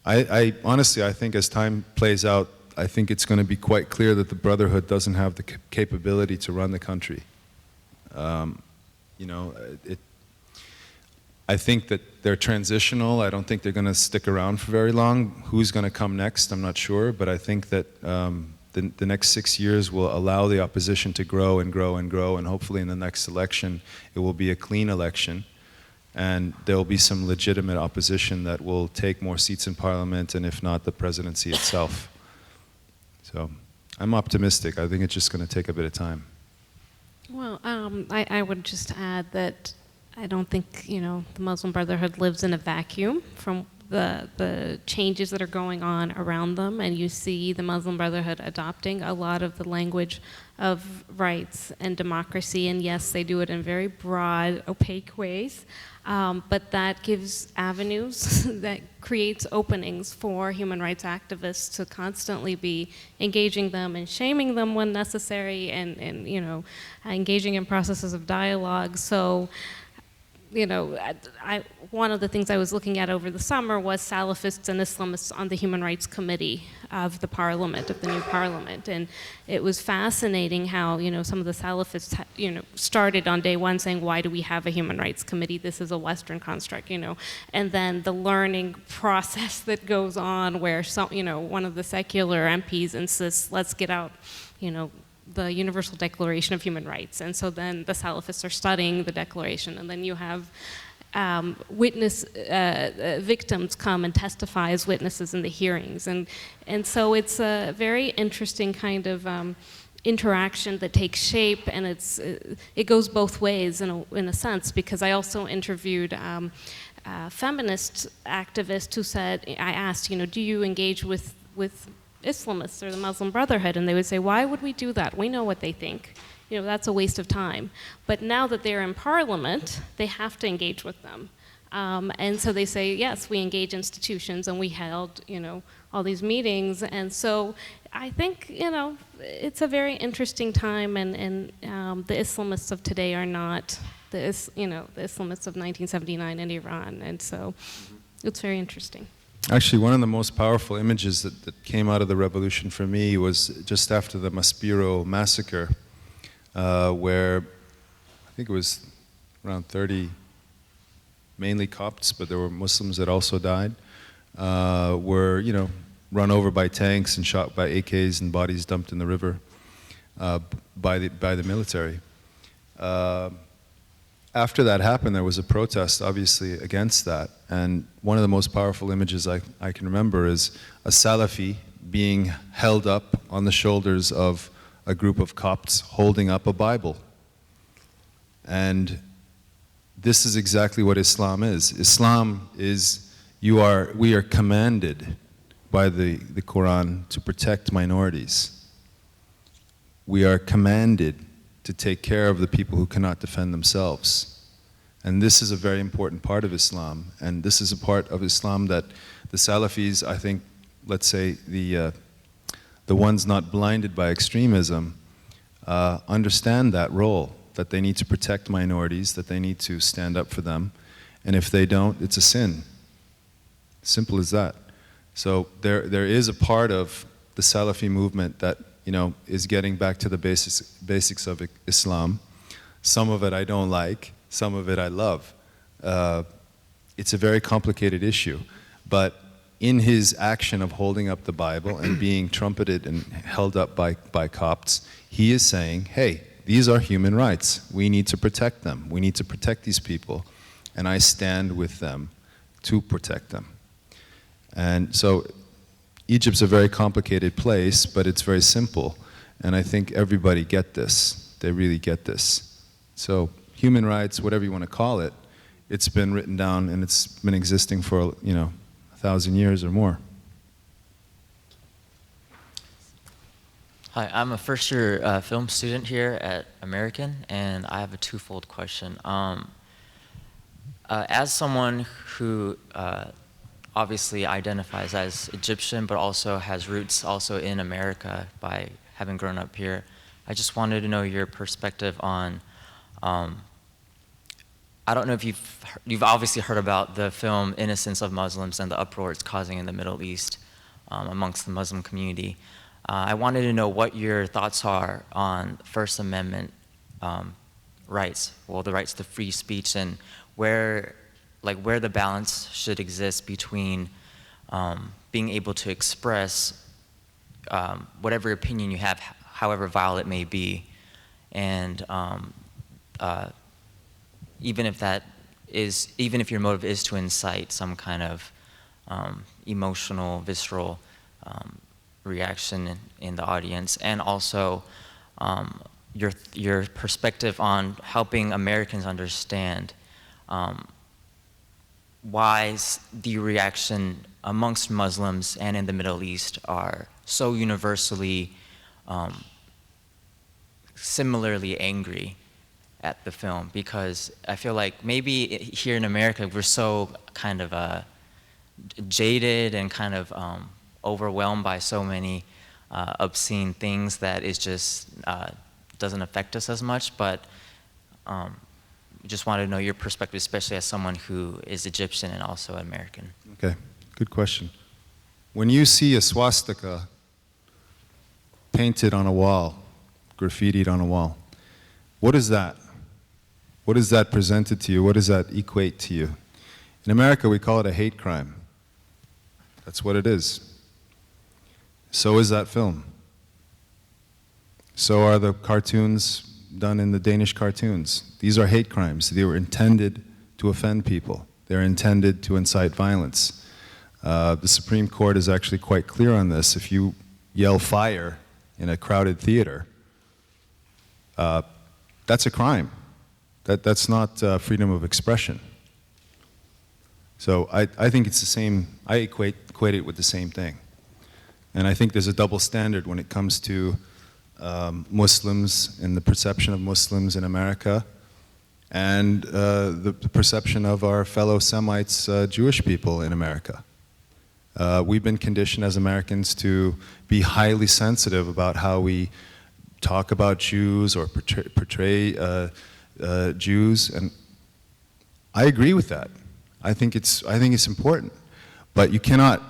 S3: Honestly, I think as time plays out, I think it's going to be quite clear that the Brotherhood doesn't have the capability to run the country. I think that they're transitional. I don't think they're going to stick around for very long. Who's going to come next, I'm not sure, but I think that the next 6 years will allow the opposition to grow and grow and grow, and hopefully in the next election it will be a clean election, and there will be some legitimate opposition that will take more seats in parliament, and if not, the presidency itself. So I'm optimistic. I think it's just going to take a bit of time.
S4: Well, I would just add that I don't think, the Muslim Brotherhood lives in a vacuum from the changes that are going on around them, and you see the Muslim Brotherhood adopting a lot of the language of rights and democracy, and yes, they do it in very broad, opaque ways, but that gives avenues, that creates openings for human rights activists to constantly be engaging them and shaming them when necessary, and engaging in processes of dialogue. So, one of the things I was looking at over the summer was Salafists and Islamists on the Human Rights Committee of the Parliament, of the new Parliament, and it was fascinating how, some of the Salafists, started on day one saying, why do we have a Human Rights Committee? This is a Western construct, and then the learning process that goes on where one of the secular MPs insists, let's get out, the Universal Declaration of Human Rights. And so then the Salafists are studying the declaration, and then you have victims come and testify as witnesses in the hearings. And so it's a very interesting kind of interaction that takes shape, and it goes both ways in a sense, because I also interviewed a feminist activist who said, I asked, do you engage with Islamists or the Muslim Brotherhood? And they would say, why would we do that? We know what they think. That's a waste of time. But now that they're in parliament, they have to engage with them. And so they say, yes, we engage institutions, and we held, all these meetings. And so I think, it's a very interesting time, and the Islamists of today are not the Islamists of 1979 in Iran. And so it's very interesting.
S3: Actually, one of the most powerful images that came out of the revolution for me was just after the Maspero massacre, where I think it was around 30, mainly Copts, but there were Muslims that also died, were, run over by tanks and shot by AKs and bodies dumped in the river by the military. After that happened, there was a protest, obviously, against that. And one of the most powerful images I can remember is a Salafi being held up on the shoulders of a group of Copts holding up a Bible. And this is exactly what Islam is. Islam is, we are commanded by the Quran to protect minorities. We are commanded to take care of the people who cannot defend themselves. And this is a very important part of Islam. And this is a part of Islam that the Salafis, I think, let's say the ones not blinded by extremism, understand that role, that they need to protect minorities, that they need to stand up for them. And if they don't, it's a sin. Simple as that. So there is a part of the Salafi movement that is getting back to the basics of Islam. Some of it I don't like, some of it I love. It's a very complicated issue, but in his action of holding up the Bible and being trumpeted and held up by Copts, he is saying, hey, these are human rights. We need to protect them. We need to protect these people, and I stand with them to protect them. And so Egypt's a very complicated place, but it's very simple. And I think everybody get this. They really get this. So human rights, whatever you want to call it, it's been written down and it's been existing for, 1,000 years or more.
S10: Hi, I'm a first-year film student here at American, and I have a twofold question. As someone who obviously identifies as Egyptian, but also has roots also in America by having grown up here, I just wanted to know your perspective on, I don't know if you've obviously heard about the film Innocence of Muslims and the uproar it's causing in the Middle East amongst the Muslim community. I wanted to know what your thoughts are on First Amendment rights, well, the rights to free speech, and where the balance should exist between being able to express whatever opinion you have, however vile it may be, and even if your motive is to incite some kind of emotional, visceral reaction in the audience, and also your perspective on helping Americans understand why the reaction amongst Muslims and in the Middle East are so universally similarly angry at the film, because I feel like maybe here in America we're so kind of jaded and kind of overwhelmed by so many obscene things that it just doesn't affect us as much, but just wanted to know your perspective, especially as someone who is Egyptian and also American.
S3: Okay, good question. When you see a swastika painted on a wall, graffitied on a wall, what is that? What is that presented to you? What does that equate to you? In America, we call it a hate crime. That's what it is. So is that film. So are the cartoons done in the Danish cartoons. These are hate crimes. They were intended to offend people. They're intended to incite violence. The Supreme Court is actually quite clear on this. If you yell fire in a crowded theater, that's a crime. That's not freedom of expression. So I think it's the same, I equate it with the same thing. And I think there's a double standard when it comes to Muslims and the perception of Muslims in America and the perception of our fellow Semites, Jewish people in America. We've been conditioned as Americans to be highly sensitive about how we talk about Jews or portray Jews, and I agree with that. I think it's important, but you cannot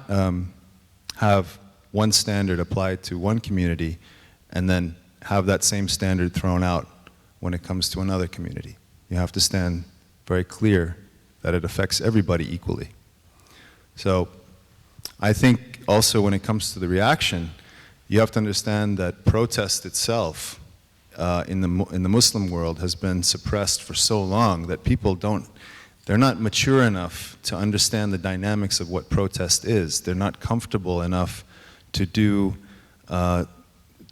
S3: have one standard applied to one community and then have that same standard thrown out when it comes to another community. You have to stand very clear that it affects everybody equally. So I think also when it comes to the reaction, you have to understand that protest itself in the Muslim world has been suppressed for so long that people they're not mature enough to understand the dynamics of what protest is. They're not comfortable enough to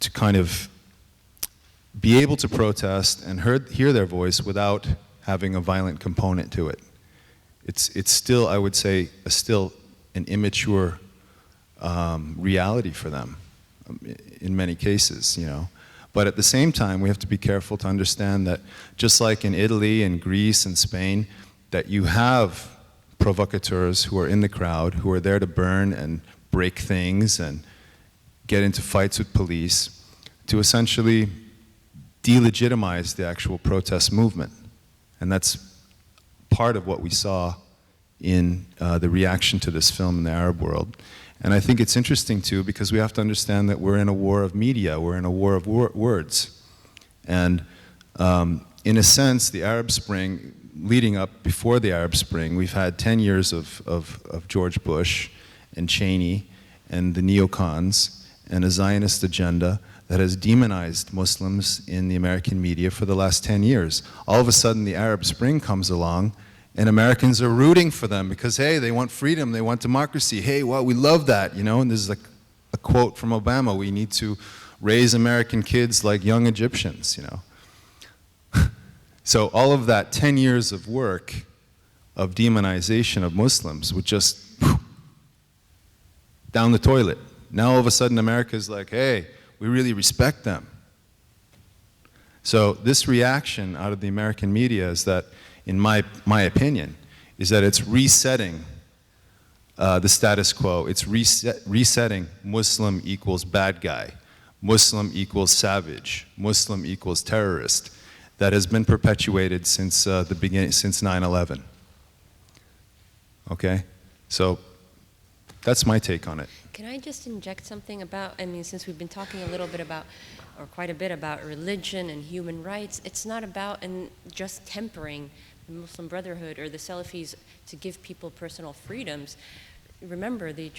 S3: to kind of be able to protest and hear their voice without having a violent component to it. It's still, I would say, still an immature reality for them in many cases, you know. But at the same time, we have to be careful to understand that just like in Italy and Greece and Spain, that you have provocateurs who are in the crowd, who are there to burn and break things and get into fights with police to essentially delegitimize the actual protest movement. And that's part of what we saw in the reaction to this film in the Arab world. And I think it's interesting too because we have to understand that we're in a war of media, we're in a war of words. And in a sense, the Arab Spring, leading up before the Arab Spring, we've had 10 years of George Bush and Cheney and the neocons and a Zionist agenda that has demonized Muslims in the American media for the last 10 years. All of a sudden, the Arab Spring comes along, and Americans are rooting for them because, hey, they want freedom, they want democracy. Hey, well, we love that, you know? And there's a quote from Obama, we need to raise American kids like young Egyptians, you know? So all of that 10 years of work of demonization of Muslims would just down the toilet. Now all of a sudden America's like, hey, we really respect them. So this reaction out of the American media is that, in my opinion, is that it's resetting the status quo. It's resetting Muslim equals bad guy, Muslim equals savage, Muslim equals terrorist. That has been perpetuated since the beginning, since 9/11. Okay, so that's my take on it.
S2: Can I just inject something about, I mean, since we've been talking a little bit about, or quite a bit about religion and human rights, it's not about just tempering the Muslim Brotherhood or the Salafis to give people personal freedoms. Remember, the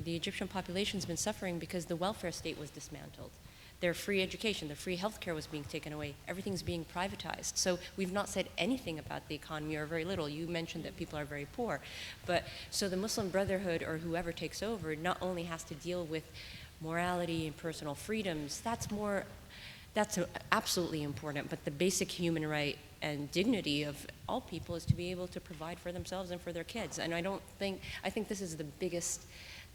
S2: Egyptian population's been suffering because the welfare state was dismantled. Their free education, their free healthcare was being taken away. Everything's being privatized. So we've not said anything about the economy, or very little. You mentioned that people are very poor. But so the Muslim Brotherhood or whoever takes over not only has to deal with morality and personal freedoms, that's absolutely important, but the basic human right and dignity of all people is to be able to provide for themselves and for their kids. And I think this is the biggest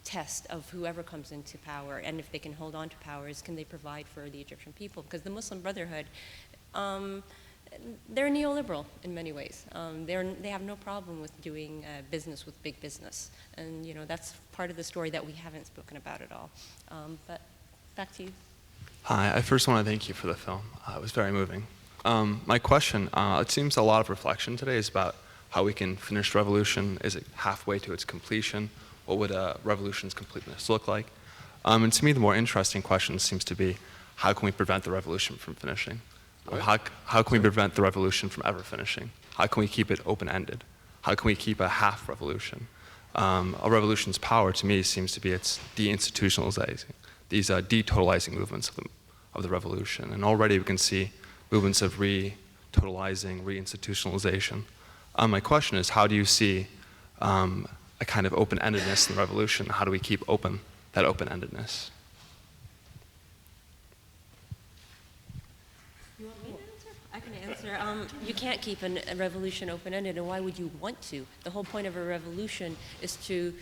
S2: test of whoever comes into power, and if they can hold on to power, is can they provide for the Egyptian people? Because the Muslim Brotherhood, they're neoliberal in many ways. They have no problem with doing business with big business, and you know that's part of the story that we haven't spoken about at all. But back to you.
S11: Hi, I first want to thank you for the film. It was very moving. My question, it seems a lot of reflection today is about how we can finish revolution. Is it halfway to its completion? What would a revolution's completeness look like? And to me, the more interesting question seems to be, how can we prevent the revolution from finishing? How can we prevent the revolution from ever finishing? How can we keep it open-ended? How can we keep a half revolution? A revolution's power, to me, seems to be its deinstitutionalizing, these detotalizing movements of the revolution. And already we can see movements of re-totalizing, re-institutionalization. My question is, how do you see a kind of open-endedness in the revolution? How do we keep open that open-endedness?
S2: You want me to answer? I can answer. You can't keep a revolution open-ended, and why would you want to? The whole point of a revolution is to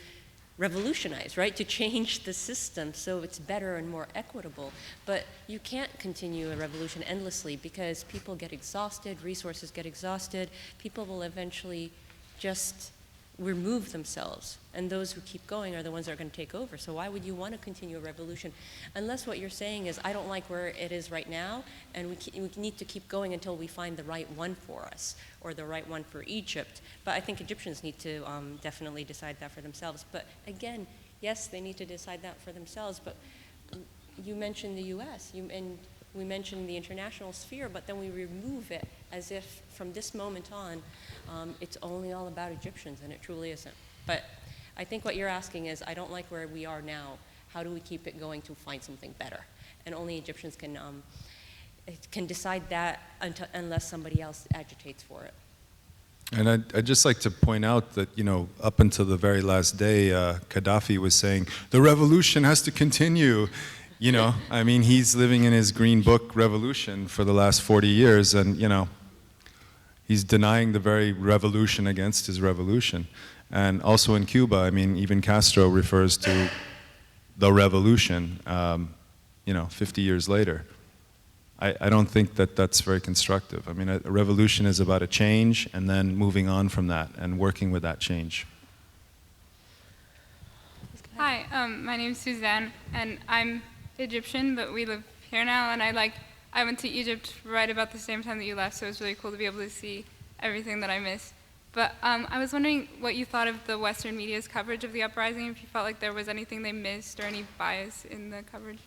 S2: revolutionize, right? To change the system so it's better and more equitable. But you can't continue a revolution endlessly because people get exhausted, resources get exhausted, people will eventually just remove themselves. And those who keep going are the ones that are going to take over. So why would you want to continue a revolution? Unless what you're saying is, I don't like where it is right now, and we need to keep going until we find the right one for us, or the right one for Egypt. But I think Egyptians need to definitely decide that for themselves. But again, yes, they need to decide that for themselves, but you mentioned the US, and we mentioned the international sphere, but then we remove it as if from this moment on, it's only all about Egyptians, and it truly isn't. But I think what you're asking is, I don't like where we are now. How do we keep it going to find something better? And only Egyptians can decide that unless somebody else agitates for it.
S3: And I'd just like to point out that, you know, up until the very last day, Gaddafi was saying, the revolution has to continue. You know, I mean, he's living in his Green Book revolution for the last 40 years, and, you know, he's denying the very revolution against his revolution. And also in Cuba, I mean, even Castro refers to the revolution, you know, 50 years later. I don't think that that's very constructive. I mean, a revolution is about a change and then moving on from that and working with that change.
S12: Hi, my name is Suzanne, and I'm Egyptian, but we live here now, and I went to Egypt right about the same time that you left, so it was really cool to be able to see everything that I missed. But I was wondering what you thought of the Western media's coverage of the uprising, if you felt like there was anything they missed or any bias in the coverage.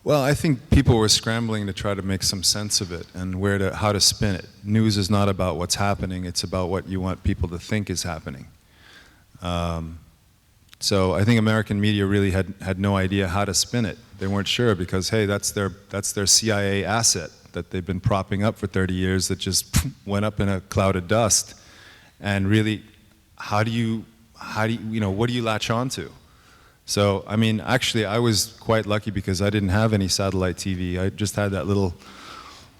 S3: Well, I think people were scrambling to try to make some sense of it and how to spin it. News is not about what's happening, it's about what you want people to think is happening. So I think American media really had no idea how to spin it. They weren't sure because, hey, that's their CIA asset that they've been propping up for 30 years that just went up in a cloud of dust. And really, what do you latch onto? So, I mean, actually, I was quite lucky because I didn't have any satellite TV. I just had that little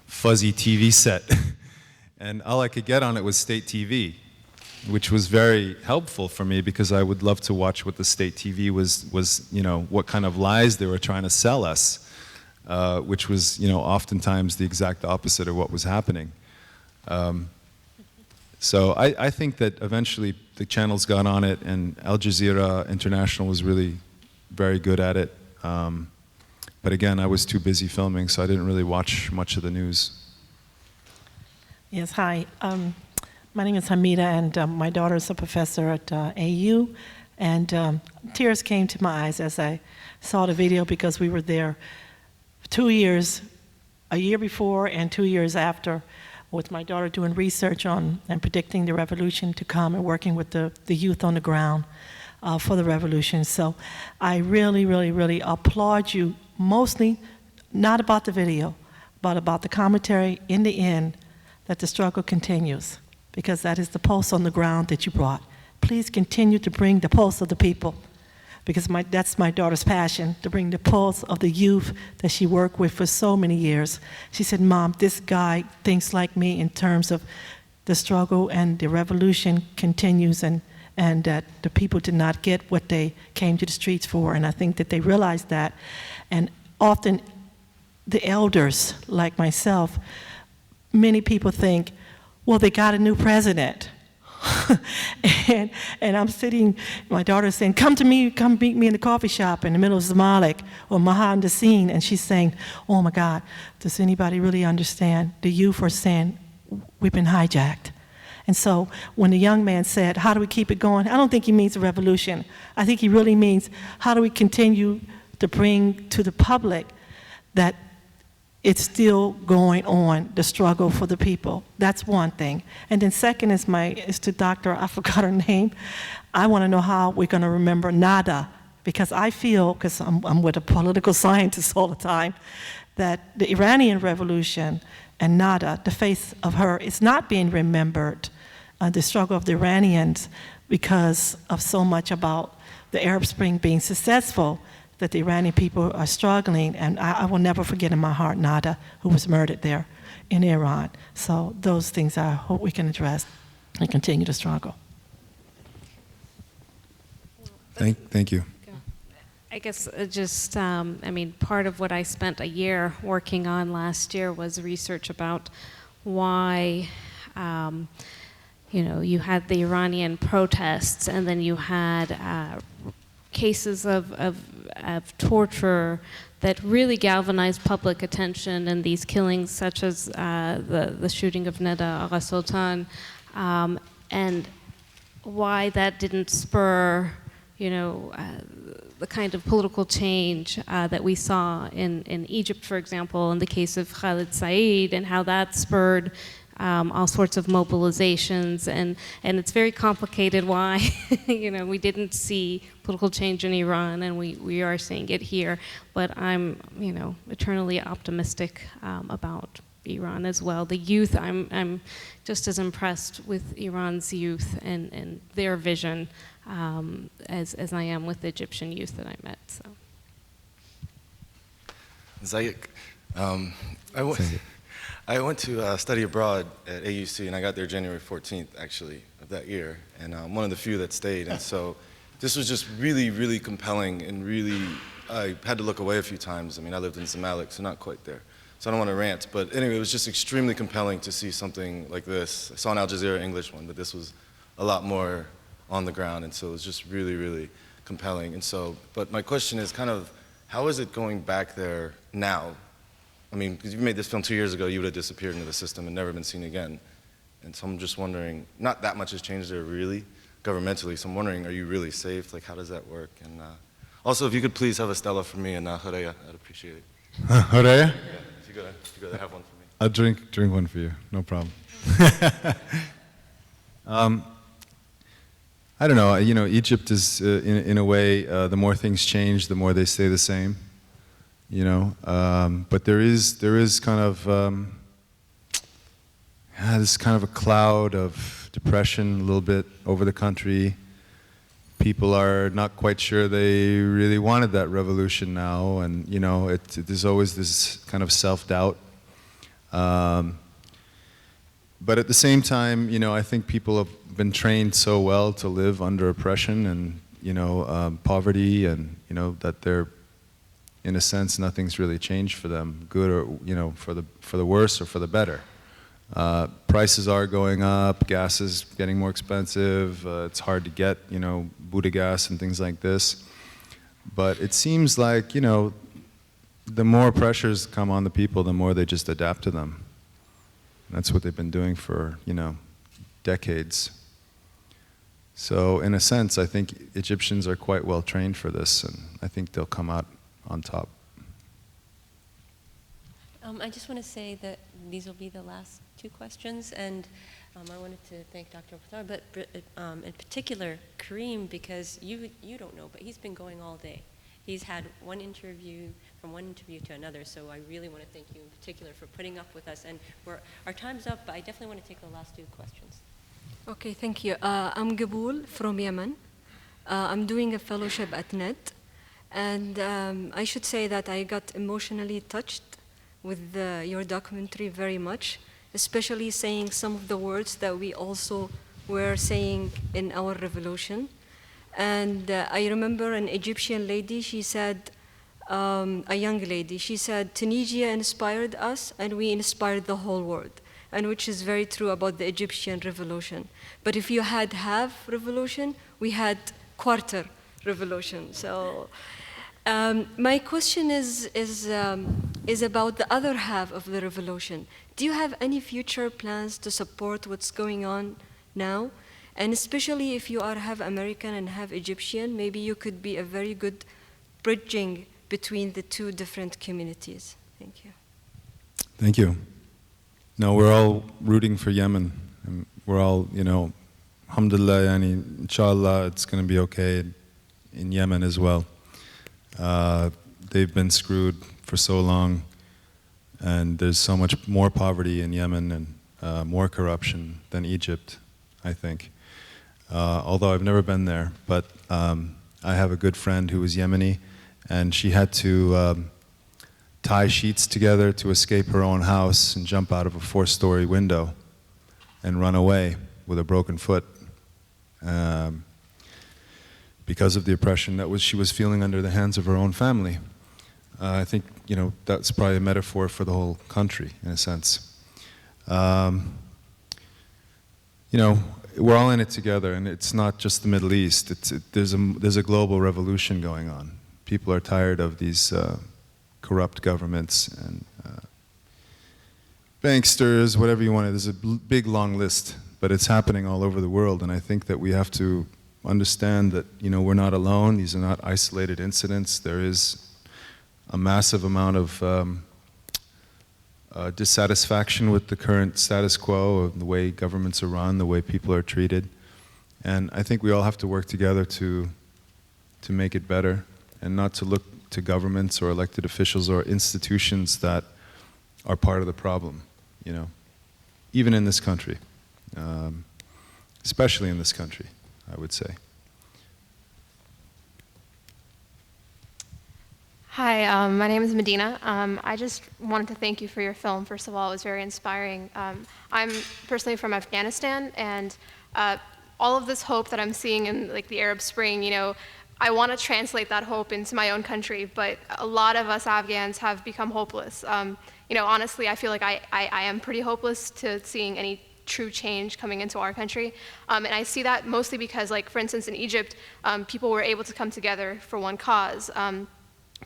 S3: fuzzy TV set. And all I could get on it was state TV, which was very helpful for me because I would love to watch what the state TV was, you know, what kind of lies they were trying to sell us, which was, you know, oftentimes the exact opposite of what was happening. So I think that eventually the channels got on it, and Al Jazeera International was really very good at it. But again, I was too busy filming, so I didn't really watch much of the news.
S13: Yes, hi. My name is Hamida, and my daughter is a professor at AU. And tears came to my eyes as I saw the video because we were there 2 years, a year before and 2 years after, with my daughter doing research on and predicting the revolution to come and working with the youth on the ground for the revolution. So I really, really, really applaud you, mostly not about the video, but about the commentary in the end that the struggle continues, because that is the pulse on the ground that you brought. Please continue to bring the pulse of the people, because that's my daughter's passion, to bring the pulse of the youth that she worked with for so many years. She said, Mom, this guy thinks like me in terms of the struggle, and the revolution continues, and that the people did not get what they came to the streets for, and I think that they realized that. And often the elders, like myself, many people think, well, they got a new president. and I'm sitting, my daughter's saying, come to me, come meet me in the coffee shop in the middle of Zamalek or Mahan Dassin, and she's saying, oh my God, does anybody really understand? The youth are saying, we've been hijacked. And so when the young man said, how do we keep it going? I don't think he means a revolution. I think he really means, how do we continue to bring to the public that it's still going on, the struggle for the people. That's one thing. And then second is to Dr., I forgot her name. I want to know how we're going to remember Nada, because I feel, because I'm with a political scientist all the time, that the Iranian Revolution and Nada, the face of her, is not being remembered, the struggle of the Iranians, because of so much about the Arab Spring being successful, that the Iranian people are struggling. And I will never forget in my heart Nada, who was murdered there in Iran. So those things I hope we can address and continue to struggle.
S3: Thank you.
S4: I guess just, I mean, part of what I spent a year working on last year was research about why, you know, you had the Iranian protests, and then you had cases of torture that really galvanized public attention, and these killings, such as the shooting of Neda Agha Sultan, and why that didn't spur, you know, the kind of political change that we saw in Egypt, for example, in the case of Khalid Said, and how that spurred all sorts of mobilizations, and it's very complicated why, you know, we didn't see political change in Iran, and we are seeing it here. But I'm, you know, eternally optimistic about Iran as well. The youth, I'm just as impressed with Iran's youth and their vision as I am with the Egyptian youth that I met. So.
S14: Zayek, I went to study abroad at AUC, and I got there January 14th, actually, of that year, and I'm one of the few that stayed, and so this was just really, really compelling, and really, I had to look away a few times. I mean, I lived in Zamalek, so not quite there, so I don't want to rant, but anyway, it was just extremely compelling to see something like this. I saw an Al Jazeera English one, but this was a lot more on the ground, and so it was just really, really compelling. And so, but my question is kind of, how is it going back there now? I mean, because you made this film 2 years ago, you would have disappeared into the system and never been seen again. And so I'm just wondering, not that much has changed there really, governmentally, so I'm wondering, are you really safe? Like, how does that work? And also, if you could please have a Stella for me and Horeya, I'd appreciate it.
S3: Horeya?
S14: Yeah, if you go there, have one for me.
S3: I'll drink one for you, no problem. I don't know, you know, Egypt is, in a way, the more things change, the more they stay the same, you know. But there is kind of, this kind of a cloud of depression a little bit over the country. People are not quite sure they really wanted that revolution now, and, you know, there's always this kind of self-doubt. But at the same time, you know, I think people have been trained so well to live under oppression and, you know, poverty, and, you know, that they're, in a sense, nothing's really changed for them, good or, you know, for the worse or for the better. Prices are going up, gas is getting more expensive, it's hard to get, you know, Buddha gas and things like this. But it seems like, you know, the more pressures come on the people, the more they just adapt to them. That's what they've been doing for, you know, decades. So in a sense, I think Egyptians are quite well trained for this, and I think they'll come out on top.
S2: I just want to say that these will be the last two questions, and I wanted to thank Dr. Mukhtar, but in particular Karim, because you don't know, but he's been going all day. He's had one interview to another, so I really want to thank you in particular for putting up with us. And our time's up, but I definitely want to take the last two questions.
S9: Okay, thank you. I'm Gabul from Yemen. I'm doing a fellowship at NET, and I should say that I got emotionally touched with your documentary very much, especially saying some of the words that we also were saying in our revolution. And I remember an Egyptian lady, she said, a young lady, she said, Tunisia inspired us and we inspired the whole world, and which is very true about the Egyptian revolution. But if you had half revolution, we had quarter revolution. So my question is about the other half of the revolution. Do you have any future plans to support what's going on now? And especially if you are half American and half Egyptian, maybe you could be a very good bridging between the two different communities. Thank you.
S3: Thank you. No, we're all rooting for Yemen. And we're all, you know, alhamdulillah, yani, inshallah, it's going to be okay in Yemen as well. They've been screwed for so long, and there's so much more poverty in Yemen and more corruption than Egypt, I think. Although I've never been there, but I have a good friend who was Yemeni, and she had to tie sheets together to escape her own house and jump out of a 4-story window and run away with a broken foot because of the oppression that she was feeling under the hands of her own family. I think, that's probably a metaphor for the whole country, in a sense. We're all in it together, and it's not just the Middle East. There's a global revolution going on. People are tired of these corrupt governments and banksters, whatever you want. There's a big, long list, but it's happening all over the world, and I think that we have to understand that, we're not alone. These are not isolated incidents. There is a massive amount of dissatisfaction with the current status quo of the way governments are run, the way people are treated. And I think we all have to work together to make it better, and not to look to governments or elected officials or institutions that are part of the problem, even in this country, especially in this country, I would say.
S15: Hi, my name is Medina. I just wanted to thank you for your film. First of all, it was very inspiring. I'm personally from Afghanistan, and all of this hope that I'm seeing in the Arab Spring, I want to translate that hope into my own country, but a lot of us Afghans have become hopeless. Honestly, I feel like I am pretty hopeless to seeing any true change coming into our country. And I see that mostly because, for instance, in Egypt, people were able to come together for one cause.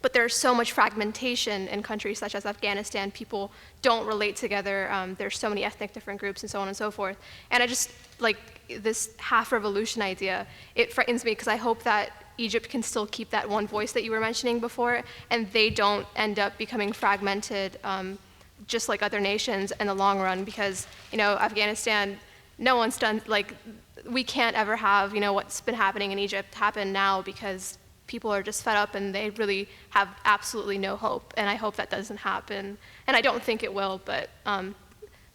S15: But there's so much fragmentation in countries such as Afghanistan. People don't relate together. There's so many ethnic different groups and so on and so forth. And I just, this half-revolution idea, it frightens me because I hope that Egypt can still keep that one voice that you were mentioning before, and they don't end up becoming fragmented just like other nations in the long run, because, Afghanistan, no one's done, we can't ever have, what's been happening in Egypt happen now, because people are just fed up and they really have absolutely no hope. And I hope that doesn't happen. And I don't think it will, but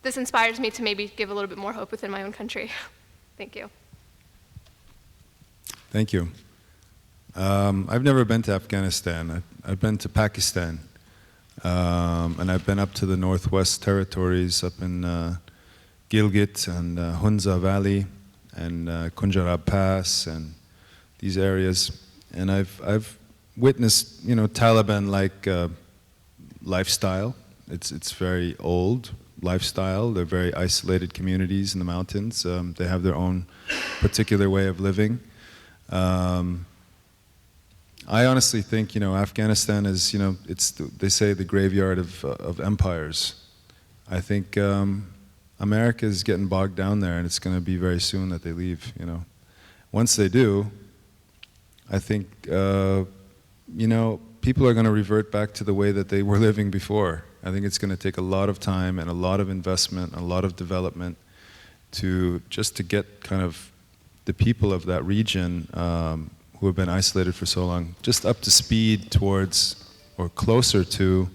S15: this inspires me to maybe give a little bit more hope within my own country. Thank you.
S3: Thank you. I've never been to Afghanistan. I've been to Pakistan. And I've been up to the Northwest Territories, up in Gilgit and Hunza Valley and Kunjarab Pass and these areas. And I've witnessed, Taliban-like lifestyle. It's very old lifestyle. They're very isolated communities in the mountains. They have their own particular way of living. I honestly think, Afghanistan is, they say the graveyard of empires. I think America is getting bogged down there, and it's going to be very soon that they leave. Once they do, I think, people are going to revert back to the way that they were living before. I think it's going to take a lot of time and a lot of investment, a lot of development to get kind of the people of that region who have been isolated for so long just up to speed towards or closer to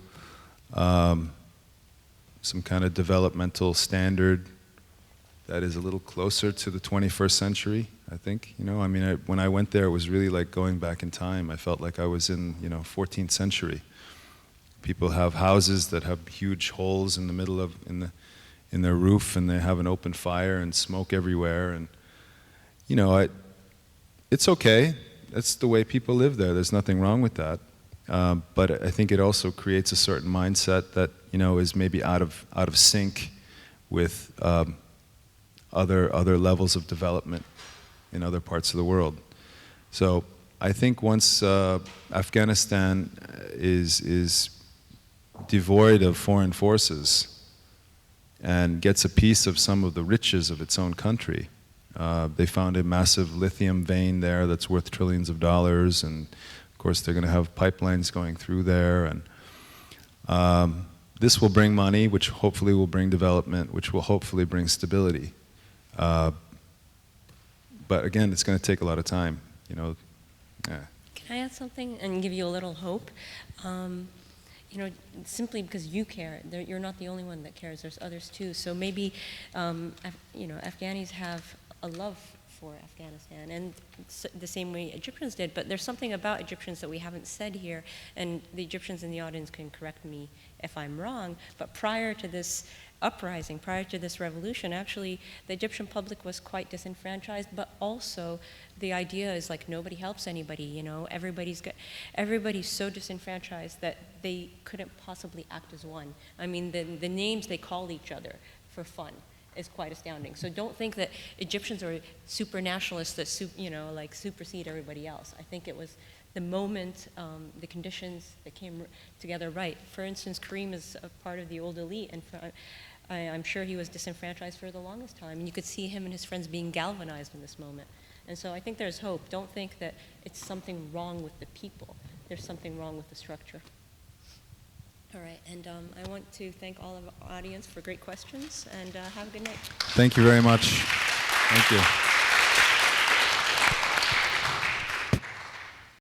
S3: some kind of developmental standard that is a little closer to the 21st century. I think, when I went there, it was really like going back in time. I felt like I was in, 14th century. People have houses that have huge holes in the middle of, in their roof, and they have an open fire and smoke everywhere. And, it's okay. That's the way people live there. There's nothing wrong with that. But I think it also creates a certain mindset that, is maybe out of sync with other levels of development in other parts of the world. So I think once Afghanistan is devoid of foreign forces and gets a piece of some of the riches of its own country, they found a massive lithium vein there that's worth trillions of dollars, and of course they're going to have pipelines going through there, and this will bring money, which hopefully will bring development, which will hopefully bring stability. But again, it's going to take a lot of time, Yeah.
S2: Can Can I add something and give you a little hope? You know, simply because you care, you're not the only one that cares. There's others too. So maybe, you know, Afghanis have a love for Afghanistan, and the same way Egyptians did. But there's something about Egyptians that we haven't said here, and the Egyptians in the audience can correct me if I'm wrong. But prior to this uprising, prior to this revolution, actually, the Egyptian public was quite disenfranchised, but also the idea is like nobody helps anybody, you know, everybody's so disenfranchised that they couldn't possibly act as one. I mean, the names they call each other for fun is quite astounding. So don't think that Egyptians are super nationalists that, you know, like supersede everybody else. I think it was the moment, the conditions that came together right. For instance, Karim is a part of the old elite, and I'm sure he was disenfranchised for the longest time. And you could see him and his friends being galvanized in this moment. And so I think there's hope. Don't think that it's something wrong with the people. There's something wrong with the structure. All right, and I want to thank all of our audience for great questions, and have a good night.
S3: Thank you very much. Thank you.